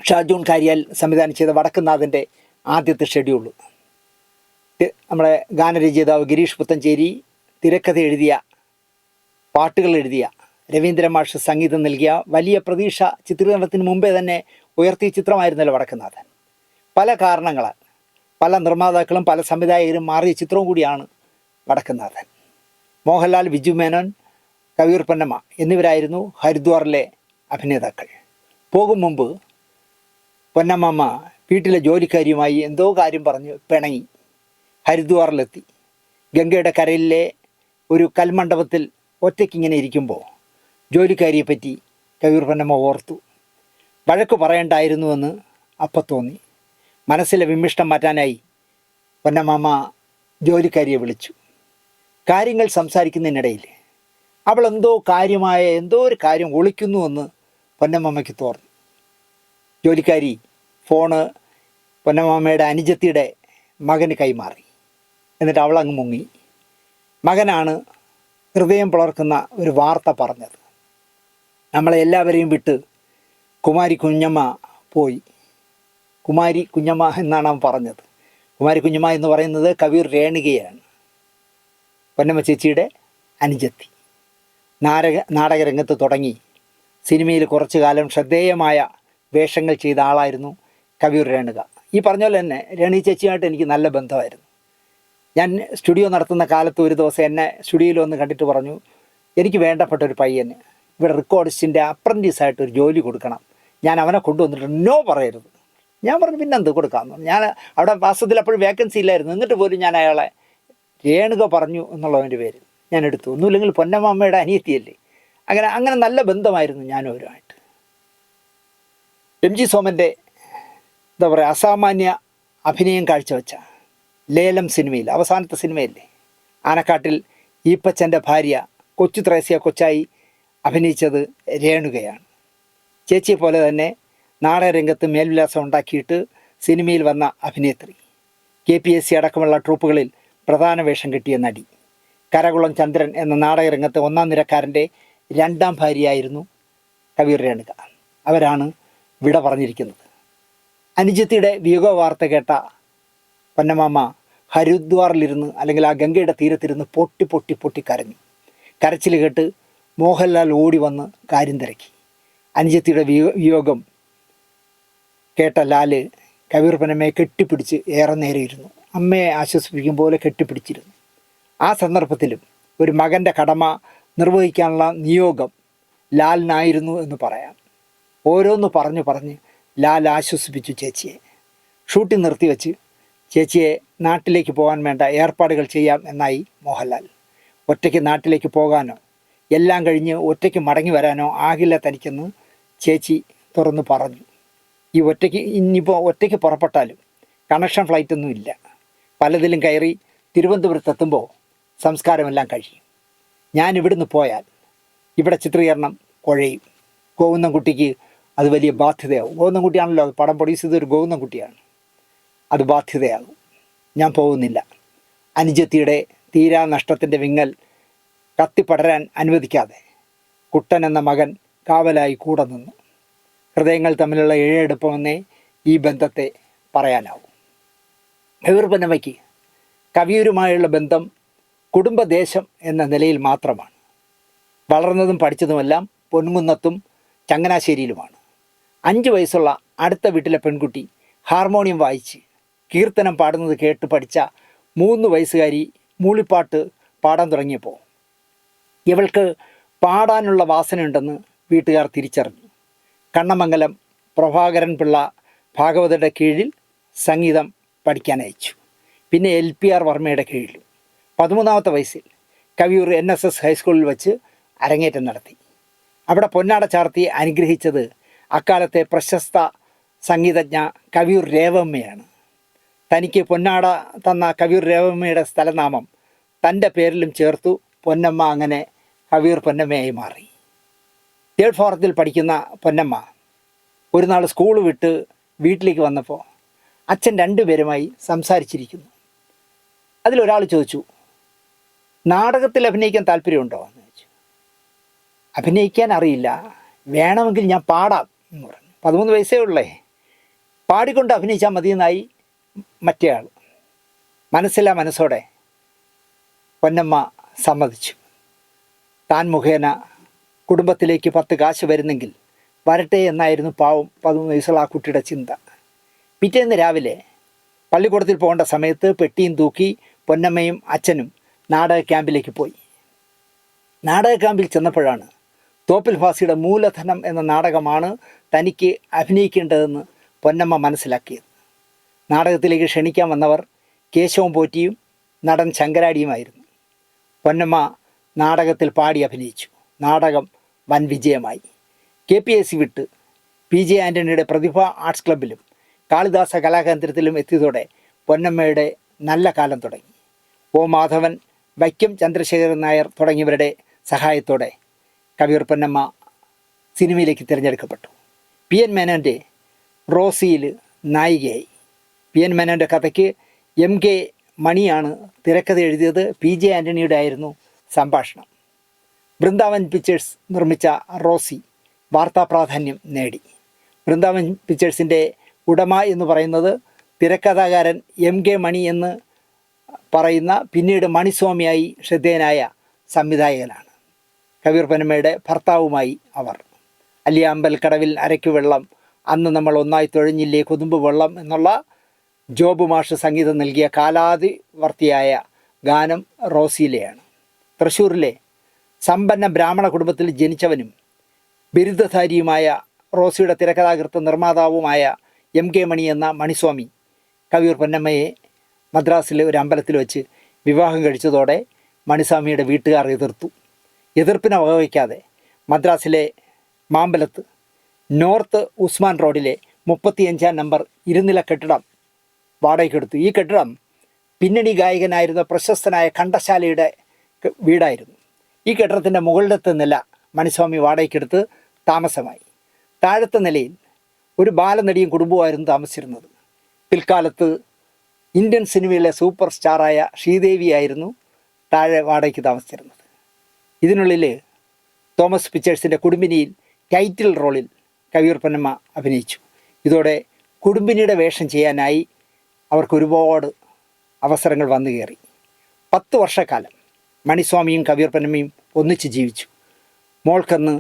ഷാജൂൺ കാരിയാൽ സംവിധാനം ചെയ്ത വടക്കുന്നാഥൻ്റെ ആദ്യത്തെ ഷെഡ്യൂൾ. നമ്മുടെ ഗാനരചയിതാവ് ഗിരീഷ് പുത്തഞ്ചേരി തിരക്കഥ എഴുതിയ, പാട്ടുകൾ എഴുതിയ, രവീന്ദ്ര മാഷ് സംഗീതം നൽകിയ വലിയ പ്രതീക്ഷ ചിത്രീകരണത്തിന് മുമ്പേ തന്നെ ഉയർത്തിയ ചിത്രമായിരുന്നല്ലോ വടക്കുന്നാഥൻ. പല കാരണങ്ങളാൽ പല നിർമ്മാതാക്കളും പല സംവിധായകരും മാറിയ ചിത്രവും കൂടിയാണ് വടക്കുന്നാഥൻ. മോഹൻലാൽ, വിജു മേനോൻ, കവിയൂർ പൊന്നമ്മ എന്നിവരായിരുന്നു ഹരിദ്വാറിലെ അഭിനേതാക്കൾ. പോകും മുമ്പ് പൊന്നമ്മ വീട്ടിലെ ജോലിക്കാരിയുമായി എന്തോ കാര്യം പറഞ്ഞ് പിണങ്ങി ഹരിദ്വാറിലെത്തി. ഗംഗയുടെ കരയിലെ ഒരു കൽമണ്ഡപത്തിൽ ഒറ്റയ്ക്കിങ്ങനെ ഇരിക്കുമ്പോൾ ജോലിക്കാരിയെപ്പറ്റി കവിയൂർ പൊന്നമ്മ ഓർത്തു. വഴക്ക് പറയണ്ടായിരുന്നുവെന്ന് അപ്പം തോന്നി. മനസ്സിലെ വിമ്മിഷ്ടം മാറ്റാനായി പൊന്നമ്മ ജോലിക്കാരിയെ വിളിച്ചു. കാര്യങ്ങൾ സംസാരിക്കുന്നതിനിടയിൽ അവൾ എന്തോ ഒരു കാര്യം ഒളിക്കുന്നുവെന്ന് പൊന്നമ്മയ്ക്ക് തോന്നി. ജോലിക്കാരി ഫോണ് പൊന്നമ്മയുടെ അനുജത്തിയുടെ മകന് കൈമാറി. എന്നിട്ട് അവളങ്ങ് മുങ്ങി. മകനാണ് ഹൃദയം പിളർക്കുന്ന ഒരു വാർത്ത പറഞ്ഞത്. നമ്മളെ എല്ലാവരെയും വിട്ട് കുമാരി കുഞ്ഞമ്മ പോയി. കുമാരി കുഞ്ഞമ്മ എന്നാണ് അവൻ പറഞ്ഞത്. കുമാരി കുഞ്ഞമ്മ എന്ന് പറയുന്നത് കവിയൂർ രേണുകയാണ്, പൊന്നമ്മ ചേച്ചിയുടെ അനുജത്തി. നാടകരംഗത്ത് തുടങ്ങി സിനിമയിൽ കുറച്ചു കാലം ശ്രദ്ധേയമായ വേഷങ്ങൾ ചെയ്ത ആളായിരുന്നു കവിയൂർ രേണുക. ഈ പറഞ്ഞ പോലെ തന്നെ രേണു ചേച്ചിയായിട്ട് എനിക്ക് നല്ല ബന്ധമായിരുന്നു. ഞാൻ സ്റ്റുഡിയോ നടത്തുന്ന കാലത്ത് ഒരു ദിവസം എന്നെ സ്റ്റുഡിയോയിൽ വന്ന് കണ്ടിട്ട് പറഞ്ഞു, എനിക്ക് വേണ്ടപ്പെട്ട ഒരു പയ്യന് ഇവിടെ റെക്കോർഡിസ്റ്റിൻ്റെ അപ്രൻറ്റീസായിട്ട് ഒരു ജോലി കൊടുക്കണം, ഞാൻ അവനെ കൊണ്ടുവന്നിട്ട് നോ പറയരുത്. ഞാൻ പറഞ്ഞു പിന്നെന്ത് കൊടുക്കാമെന്ന് പറഞ്ഞു. ഞാൻ അവിടെ വാസ്തവത്തിൽ അപ്പോഴും വേക്കൻസി ഇല്ലായിരുന്നു. എന്നിട്ട് പോലും ഞാൻ അയാളെ രേണുക പറഞ്ഞു എന്നുള്ളവൻ്റെ പേര് ഞാൻ എടുത്തു. ഒന്നുമില്ലെങ്കിൽ പൊന്നമ്മയുടെ അനിയത്തിയല്ലേ. അങ്ങനെ നല്ല ബന്ധമായിരുന്നു ഞാനവരുമായിട്ട്. എം ജി സോമൻ്റെ എന്താ പറയുക അസാമാന്യ അഭിനയം കാഴ്ചവെച്ച ലേലം സിനിമയിൽ, അവസാനത്തെ സിനിമയല്ലേ, ആനക്കാട്ടിൽ ഈപ്പച്ചൻ്റെ ഭാര്യ കൊച്ചു ത്രേസ്യ കൊച്ചായി അഭിനയിച്ചത് രേണുകയാണ്. ചേച്ചിയെ പോലെ തന്നെ നാടകരംഗത്ത് മേൽവിലാസം ഉണ്ടാക്കിയിട്ട് സിനിമയിൽ വന്ന അഭിനേത്രി. KPSC അടക്കമുള്ള ട്രൂപ്പുകളിൽ പ്രധാന വേഷം കിട്ടിയ നടി. കരകുളം ചന്ദ്രൻ എന്ന നാടകരംഗത്ത് ഒന്നാം നിരക്കാരൻ്റെ രണ്ടാം ഭാര്യയായിരുന്നു കവിയൂർ രേണുക. അവരാണ് വിട പറഞ്ഞിരിക്കുന്നത്. അനുജത്തിയുടെ വിയോഗ വാർത്ത കേട്ട പൊന്നമ്മ ഹരിദ്വാറിലിരുന്ന്, അല്ലെങ്കിൽ ആ ഗംഗയുടെ തീരത്തിരുന്ന് പൊട്ടി പൊട്ടി പൊട്ടി കരഞ്ഞു. കരച്ചിൽ കേട്ട് മോഹൻലാൽ ഓടി വന്ന് കാര്യം തിരക്കി. അനുജത്തിയുടെ വിയോഗം കേട്ട ലാല് കവിയൂർ പൊന്നമ്മയെ കെട്ടിപ്പിടിച്ച് ഏറെ നേരെ ഇരുന്നു. അമ്മയെ ആശ്വസിപ്പിക്കും പോലെ കെട്ടിപ്പിടിച്ചിരുന്നു. ആ സന്ദർഭത്തിലും ഒരു മകൻ്റെ കടമ നിർവഹിക്കാനുള്ള നിയോഗം ലാലിനായിരുന്നു എന്ന് പറയാം. ഓരോന്ന് പറഞ്ഞ് ലാൽ ആശ്വസിപ്പിച്ചു ചേച്ചിയെ. ഷൂട്ടിംഗ് നിർത്തിവെച്ച് ചേച്ചിയെ നാട്ടിലേക്ക് പോകാൻ വേണ്ട ഏർപ്പാടുകൾ ചെയ്യാം എന്നായി മോഹൻലാൽ. ഒറ്റയ്ക്ക് നാട്ടിലേക്ക് പോകാനോ എല്ലാം കഴിഞ്ഞ് ഒറ്റയ്ക്ക് മടങ്ങി വരാനോ ആകില്ല തനിക്കെന്ന് ചേച്ചി തുറന്ന് പറഞ്ഞു. ഇനിയിപ്പോൾ ഒറ്റയ്ക്ക് പുറപ്പെട്ടാലും കണക്ഷൻ ഫ്ലൈറ്റൊന്നും ഇല്ല. പലതിലും കയറി തിരുവനന്തപുരത്തെത്തുമ്പോൾ സംസ്കാരമെല്ലാം കഴിയും. ഞാൻ ഇവിടുന്ന് പോയാൽ ഇവിടെ ചിത്രീകരണം കുഴയും. ഗോവിന്ദൻകുട്ടിക്ക് അത് വലിയ ബാധ്യതയാവും. ഗോവിന്ദൻകുട്ടിയാണല്ലോ പടം പ്രൊഡ്യൂസ് ചെയ്തൊരു ഗോവിന്ദൻകുട്ടിയാണ്. അത് ബാധ്യതയാകും. ഞാൻ പോകുന്നില്ല. അനുജത്തിയുടെ തീരാ നഷ്ടത്തിൻ്റെ വിങ്ങൽ കത്തിപ്പടരാൻ അനുവദിക്കാതെ കുട്ടൻ എന്ന മകൻ കാവലായി കൂടെ നിന്നു. ഹൃദയങ്ങൾ തമ്മിലുള്ള ഇഴയെടുപ്പമെന്നേ ഈ ബന്ധത്തെ പറയാനാവും. കവിയൂർ പൊന്നമ്മയ്ക്ക് കവിയൂരുമായുള്ള ബന്ധം കുടുംബദേശം എന്ന നിലയിൽ മാത്രമാണ്. വളർന്നതും പഠിച്ചതുമെല്ലാം പൊൻകുന്നത്തും ചങ്ങനാശ്ശേരിയിലുമാണ്. 5 വയസ്സുള്ള അടുത്ത വീട്ടിലെ പെൺകുട്ടി ഹാർമോണിയം വായിച്ച് കീർത്തനം പാടുന്നത് കേട്ട് പഠിച്ച 3 വയസ്സുകാരി മൂളിപ്പാട്ട് പാടാൻ തുടങ്ങിയപ്പോൾ ഇവൾക്ക് പാടാനുള്ള വാസനയുണ്ടെന്ന് വീട്ടുകാർ തിരിച്ചറിഞ്ഞു. കണ്ണമംഗലം പ്രഭാകരൻ പിള്ള ഭാഗവതരുടെ കീഴിൽ സംഗീതം പഠിക്കാൻ അയച്ചു. പിന്നെ LPR വർമ്മയുടെ കീഴിലും. 13ാമത്തെ വയസ്സിൽ കവിയൂർ NSS ഹൈസ്കൂളിൽ വെച്ച് അരങ്ങേറ്റം നടത്തി. അവിടെ പൊന്നാട ചാർത്തി അനുഗ്രഹിച്ചത് അക്കാലത്തെ പ്രശസ്ത സംഗീതജ്ഞ കവിയൂർ രേവമ്മയാണ്. തനിക്ക് പൊന്നാട തന്ന കവിയൂർ രേവമ്മയുടെ സ്ഥലനാമം തൻ്റെ പേരിലും ചേർത്തു. പൊന്നമ്മ അങ്ങനെ കവിയൂർ പൊന്നമ്മയായി മാറി. 3rd ഫോറത്തിൽ പഠിക്കുന്ന പൊന്നമ്മ ഒരു നാൾ സ്കൂൾ വിട്ട് വീട്ടിലേക്ക് വന്നപ്പോൾ അച്ഛൻ 2 പേരുമായി സംസാരിച്ചിരിക്കുന്നു. അതിലൊരാൾ ചോദിച്ചു, നാടകത്തിൽ അഭിനയിക്കാൻ താല്പര്യമുണ്ടോ എന്ന് ചോദിച്ചു. അഭിനയിക്കാൻ അറിയില്ല, വേണമെങ്കിൽ ഞാൻ പാടാം എന്ന് പറഞ്ഞു. 13 വയസ്സേ ഉള്ളേ, പാടിക്കൊണ്ട് അഭിനയിച്ചാൽ മതിയെന്നായി മറ്റേ ആൾ. മനസ്സോടെ പൊന്നമ്മ സമ്മതിച്ചു. താൻ മുഖേന കുടുംബത്തിലേക്ക് 10 കാശ് വരുന്നെങ്കിൽ വരട്ടെ എന്നായിരുന്നു പാവം 13 വയസ്സുള്ള ആ കുട്ടിയുടെ ചിന്ത. പിറ്റേന്ന് രാവിലെ പള്ളിക്കൂടത്തിൽ പോകേണ്ട സമയത്ത് പെട്ടിയും തൂക്കി പൊന്നമ്മയും അച്ഛനും നാടക ക്യാമ്പിലേക്ക് പോയി. നാടക ക്യാമ്പിൽ ചെന്നപ്പോഴാണ് തോപ്പിൽ ഭാസിയുടെ മൂലധനം എന്ന നാടകമാണ് തനിക്ക് അഭിനയിക്കേണ്ടതെന്ന് പൊന്നമ്മ മനസ്സിലാക്കിയത്. നാടകത്തിലേക്ക് ക്ഷണിക്കാൻ വന്നവർ കേശവൻ പോറ്റിയും നടൻ ശങ്കരാടിയുമായിരുന്നു. പൊന്നമ്മ നാടകത്തിൽ പാടി അഭിനയിച്ചു. നാടകം വൻ വിജയമായി. KPSC വിട്ട് PJ ആൻ്റണിയുടെ പ്രതിഭ ആർട്സ് ക്ലബിലും കാളിദാസ കലാകേന്ദ്രത്തിലും എത്തിയതോടെ പൊന്നമ്മയുടെ നല്ല കാലം തുടങ്ങി. O. മാധവൻ, വൈക്കം ചന്ദ്രശേഖരൻ നായർ തുടങ്ങിയവരുടെ സഹായത്തോടെ കവിയൂർ പൊന്നമ്മ സിനിമയിലേക്ക് തിരഞ്ഞെടുക്കപ്പെട്ടു. PN മേനോൻ്റെ റോസിയിൽ നായികയായി. PN മേനോൻ്റെ കഥയ്ക്ക് MK മണിയാണ് തിരക്കഥ എഴുതിയത്. PJ ആൻ്റണിയുടെ ആയിരുന്നു സംഭാഷണം. ബൃന്ദാവൻ പിക്ചേഴ്സ് നിർമ്മിച്ച റോസി വാർത്താ പ്രാധാന്യം നേടി. ബൃന്ദാവൻ പിക്ചേഴ്സിൻ്റെ ഉടമ എന്ന് പറയുന്നത് തിരക്കഥാകാരൻ MK മണി എന്ന് പറയുന്ന, പിന്നീട് മണിസ്വാമിയായി ശ്രദ്ധേയനായ സംവിധായകനാണ്. കവിയൂർ പൊന്നമ്മയുടെ ഭർത്താവുമായി അവർ. അല്ലിയാമ്പൽ കടവിൽ അരയ്ക്കു വെള്ളം, അന്ന് നമ്മൾ ഒന്നായി തുഴഞ്ഞില്ലേ കൊതുമ്പ് വെള്ളം എന്നുള്ള ജോബ് മാഷ് സംഗീതം നൽകിയ കാലാതിവർത്തിയായ ഗാനം റോസിയിലെയാണ്. തൃശ്ശൂരിലെ സമ്പന്ന ബ്രാഹ്മണ കുടുംബത്തിൽ ജനിച്ചവനും ബിരുദധാരിയുമായ റോസിയുടെ തിരക്കഥാകൃത്ത് നിർമ്മാതാവുമായ MK മണി എന്ന മണിസ്വാമി കവിയൂർ പൊന്നമ്മയെ മദ്രാസിലെ ഒരു അമ്പലത്തിൽ വെച്ച് വിവാഹം കഴിച്ചതോടെ മണിസ്വാമിയുടെ വീട്ടുകാർ എതിർത്തു. എതിർപ്പിനെ വകവയ്ക്കാതെ മദ്രാസിലെ മാമ്പലത്ത് നോർത്ത് ഉസ്മാൻ റോഡിലെ 35-ാം നമ്പർ ഇരുനില കെട്ടിടം വാടകയ്ക്കെടുത്തു. ഈ കെട്ടിടം പിന്നണി ഗായകനായിരുന്ന പ്രശസ്തനായ ഘണ്ടശാലയുടെ വീടായിരുന്നു. ഈ കെട്ടിടത്തിൻ്റെ മുകളിലത്തെ നില മണിസ്വാമി വാടകയ്ക്കെടുത്ത് താമസമായി. താഴത്തെ നിലയിൽ ഒരു ബാലനടിയും കുടുംബവുമായിരുന്നു താമസിച്ചിരുന്നത്. പിൽക്കാലത്ത് ഇന്ത്യൻ സിനിമയിലെ സൂപ്പർ സ്റ്റാറായ ശ്രീദേവിയായിരുന്നു താഴെ വാടകയ്ക്ക് താമസിച്ചിരുന്നത്. ഇതിനുള്ളിൽ തോമസ് പിക്ചേഴ്സിൻ്റെ കുടുംബിനിയിൽ ടൈറ്റിൽ റോളിൽ കവിയൂർ പൊന്നമ്മ അഭിനയിച്ചു. ഇതോടെ കുടുംബിനിയുടെ വേഷം ചെയ്യാനായി അവർക്ക് ഒരുപാട് അവസരങ്ങൾ വന്നു കയറി. 10 വർഷക്കാലം മണിസ്വാമിയും കവിയൂർ പൊന്നമ്മയും ഒന്നിച്ച് ജീവിച്ചു. മോൾക്കന്ന്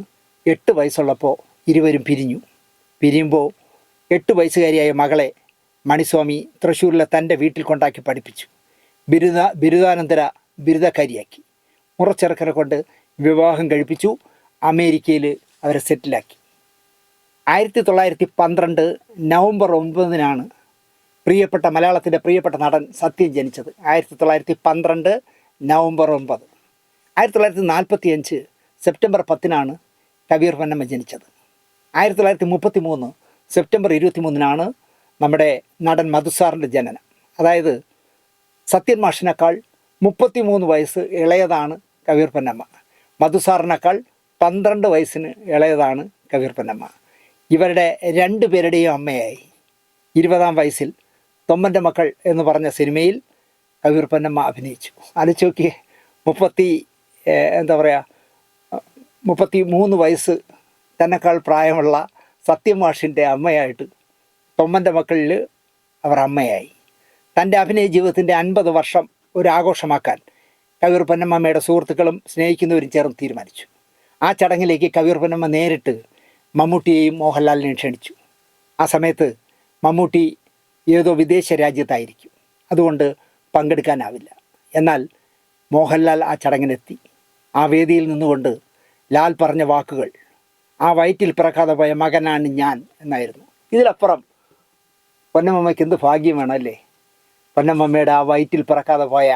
8 വയസ്സുള്ളപ്പോൾ ഇരുവരും പിരിഞ്ഞു. പിരിയുമ്പോൾ 8 വയസ്സുകാരിയായ മകളെ മണിസ്വാമി തൃശ്ശൂരിലെ തൻ്റെ വീട്ടിൽ കൊണ്ടാക്കി പഠിപ്പിച്ചു. ബിരുദാനന്തര ബിരുദക്കാരിയാക്കി. മുറച്ചെറുക്കനെ കൊണ്ട് വിവാഹം കഴിപ്പിച്ചു. അമേരിക്കയിൽ അവരെ സെറ്റിലാക്കി. 1912 നവംബർ 9 പ്രിയപ്പെട്ട മലയാളത്തിൻ്റെ പ്രിയപ്പെട്ട നടൻ സത്യൻ ജനിച്ചത്. 1912 നവംബർ 9. 1945 സെപ്റ്റംബർ 10 കവിയൂർ പൊന്നമ്മ ജനിച്ചത്. 1933 സെപ്റ്റംബർ 23 നമ്മുടെ നടൻ മധുസാറിൻ്റെ ജനനം. അതായത് സത്യൻ മാഷിനേക്കാൾ 33 വയസ്സ് ഇളയതാണ് കവിയൂർ പൊന്നമ്മ. മധുസാറിനേക്കാൾ 12 വയസ്സിന് ഇളയതാണ് കവിയൂർ പൊന്നമ്മ. ഇവരുടെ 2 പേരുടെയും അമ്മയായി. 20-ാം വയസ്സിൽ തൊമ്മൻ്റെ മക്കൾ എന്ന് പറഞ്ഞ സിനിമയിൽ കവിയൂർ പൊന്നമ്മ അഭിനയിച്ചു. ആലോചിച്ച് നോക്കിയേ, 33 വയസ്സ് തന്നെക്കാൾ പ്രായമുള്ള സത്യൻ മാഷിൻ്റെ അമ്മയായിട്ട് തൊമ്മൻ്റെ മക്കളിൽ അവർ അമ്മയായി. തൻ്റെ അഭിനയ ജീവിതത്തിൻ്റെ 50 വർഷം ഒരു ആഘോഷമാക്കാൻ കവിയൂർ പൊന്നമ്മയുടെ സുഹൃത്തുക്കളും സ്നേഹിക്കുന്നവരും ചേർന്ന് തീരുമാനിച്ചു. ആ ചടങ്ങിലേക്ക് കവിയൂർ പൊന്നമ്മ നേരിട്ട് മമ്മൂട്ടിയെയും മോഹൻലാലിനെയും ക്ഷണിച്ചു. ആ സമയത്ത് മമ്മൂട്ടി ഏതോ വിദേശ രാജ്യത്തായിരിക്കും, അതുകൊണ്ട് പങ്കെടുക്കാനാവില്ല. എന്നാൽ മോഹൻലാൽ ആ ചടങ്ങിനെത്തി. ആ വേദിയിൽ നിന്നുകൊണ്ട് ലാൽ പറഞ്ഞ വാക്കുകൾ, ആ വയറ്റിൽ പിറക്കാതെ പോയ മകനാണ് ഞാൻ എന്നായിരുന്നു. ഇതിലപ്പുറം പൊന്നമ്മയ്ക്ക് എന്ത് ഭാഗ്യം വേണമല്ലേ? പൊന്നമ്മയുടെ ആ വയറ്റിൽ പിറക്കാതെ പോയ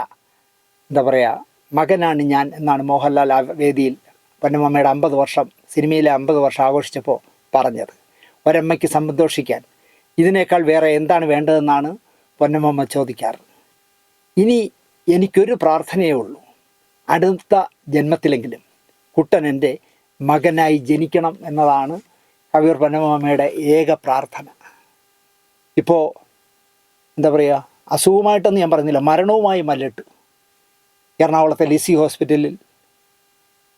മകനാണ് ഞാൻ എന്നാണ് മോഹൻലാൽ ആ വേദിയിൽ പൊന്നമ്മയുടെ 50 വർഷം, സിനിമയിലെ 50 വർഷം ആഘോഷിച്ചപ്പോൾ പറഞ്ഞത്. ഒരമ്മയ്ക്ക് സന്തോഷിക്കാൻ ഇതിനേക്കാൾ വേറെ എന്താണ് വേണ്ടതെന്നാണ് പൊന്നമ്മ ചോദിക്കാറ്. ഇനി എനിക്കൊരു പ്രാർത്ഥനയേ ഉള്ളൂ, അടുത്ത ജന്മത്തിലെങ്കിലും കുട്ടൻ എൻ്റെ മകനായി ജനിക്കണം എന്നതാണ് കവിയൂർ പൊന്നമ്മയുടെ ഏക പ്രാർത്ഥന. ഇപ്പോൾ അസുഖമായിട്ടൊന്നും ഞാൻ പറയുന്നില്ല, മരണവുമായി മല്ലിട്ട് എറണാകുളത്തെ ലിസി ഹോസ്പിറ്റലിൽ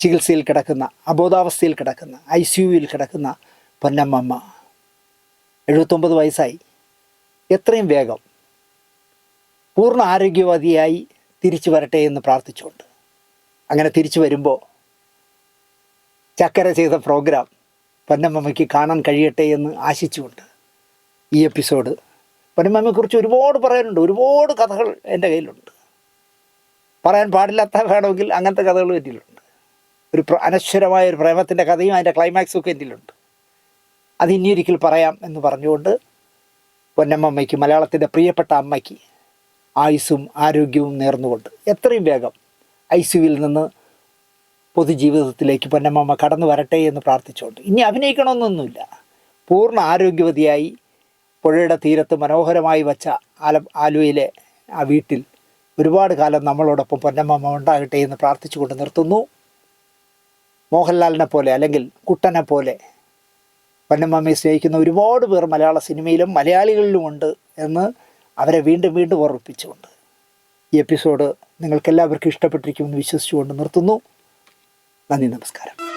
ചികിത്സയിൽ കിടക്കുന്ന, അബോധാവസ്ഥയിൽ കിടക്കുന്ന, ICUവിൽ കിടക്കുന്ന പൊന്നമ്മ 79 വയസ്സായി. എത്രയും വേഗം പൂർണ്ണ ആരോഗ്യവതിയായി തിരിച്ചു വരട്ടെ എന്ന് പ്രാർത്ഥിച്ചുകൊണ്ട്, അങ്ങനെ തിരിച്ചു വരുമ്പോൾ ചക്കര ചെയ്ത പ്രോഗ്രാം പൊന്നമ്മയ്ക്ക് കാണാൻ കഴിയട്ടെ എന്ന് ആശിച്ചുകൊണ്ട് ഈ എപ്പിസോഡ്, പൊന്നമ്മയെക്കുറിച്ച് ഒരുപാട് പറയാനുണ്ട്, ഒരുപാട് കഥകൾ എൻ്റെ കയ്യിലുണ്ട്. പറയാൻ പാടില്ലാത്ത വേണമെങ്കിൽ അങ്ങനത്തെ കഥകൾ എന്നിലുണ്ട്. ഒരു അനശ്വരമായ ഒരു പ്രേമത്തിൻ്റെ കഥയും അതിൻ്റെ ക്ലൈമാക്സും ഒക്കെ എന്നിലുണ്ട്. അത് ഇനിയൊരിക്കൽ പറയാം എന്ന് പറഞ്ഞുകൊണ്ട് പൊന്നമ്മയ്ക്ക്, മലയാളത്തിൻ്റെ പ്രിയപ്പെട്ട അമ്മയ്ക്ക് ആയുസ്സും ആരോഗ്യവും നേർന്നുകൊണ്ട് എത്രയും വേഗം ICUവിൽ നിന്ന് പൊതുജീവിതത്തിലേക്ക് പൊന്നമ്മ കടന്നു വരട്ടെ എന്ന് പ്രാർത്ഥിച്ചുകൊണ്ട്, ഇനി അഭിനയിക്കണമെന്നൊന്നുമില്ല, പൂർണ്ണ ആരോഗ്യവതിയായി പുഴയുടെ തീരത്ത് മനോഹരമായി വച്ച ആലുവയിലെ ആ വീട്ടിൽ ഒരുപാട് കാലം നമ്മളോടൊപ്പം പൊന്നമ്മ ഉണ്ടാകട്ടെ എന്ന് പ്രാർത്ഥിച്ചുകൊണ്ട് നിർത്തുന്നു. മോഹൻലാലിനെ പോലെ അല്ലെങ്കിൽ കുട്ടനെ പോലെ പൊന്നമ്മയെ സ്നേഹിക്കുന്ന ഒരുപാട് പേർ മലയാള സിനിമയിലും മലയാളികളിലുമുണ്ട് എന്ന് അവരെ വീണ്ടും വീണ്ടും ഓർമ്മിപ്പിച്ചുകൊണ്ട് ഈ എപ്പിസോഡ് നിങ്ങൾക്കെല്ലാവർക്കും ഇഷ്ടപ്പെട്ടിരിക്കുമെന്ന് വിശ്വസിച്ചുകൊണ്ട് നിർത്തുന്നു. നന്ദി, നമസ്കാരം.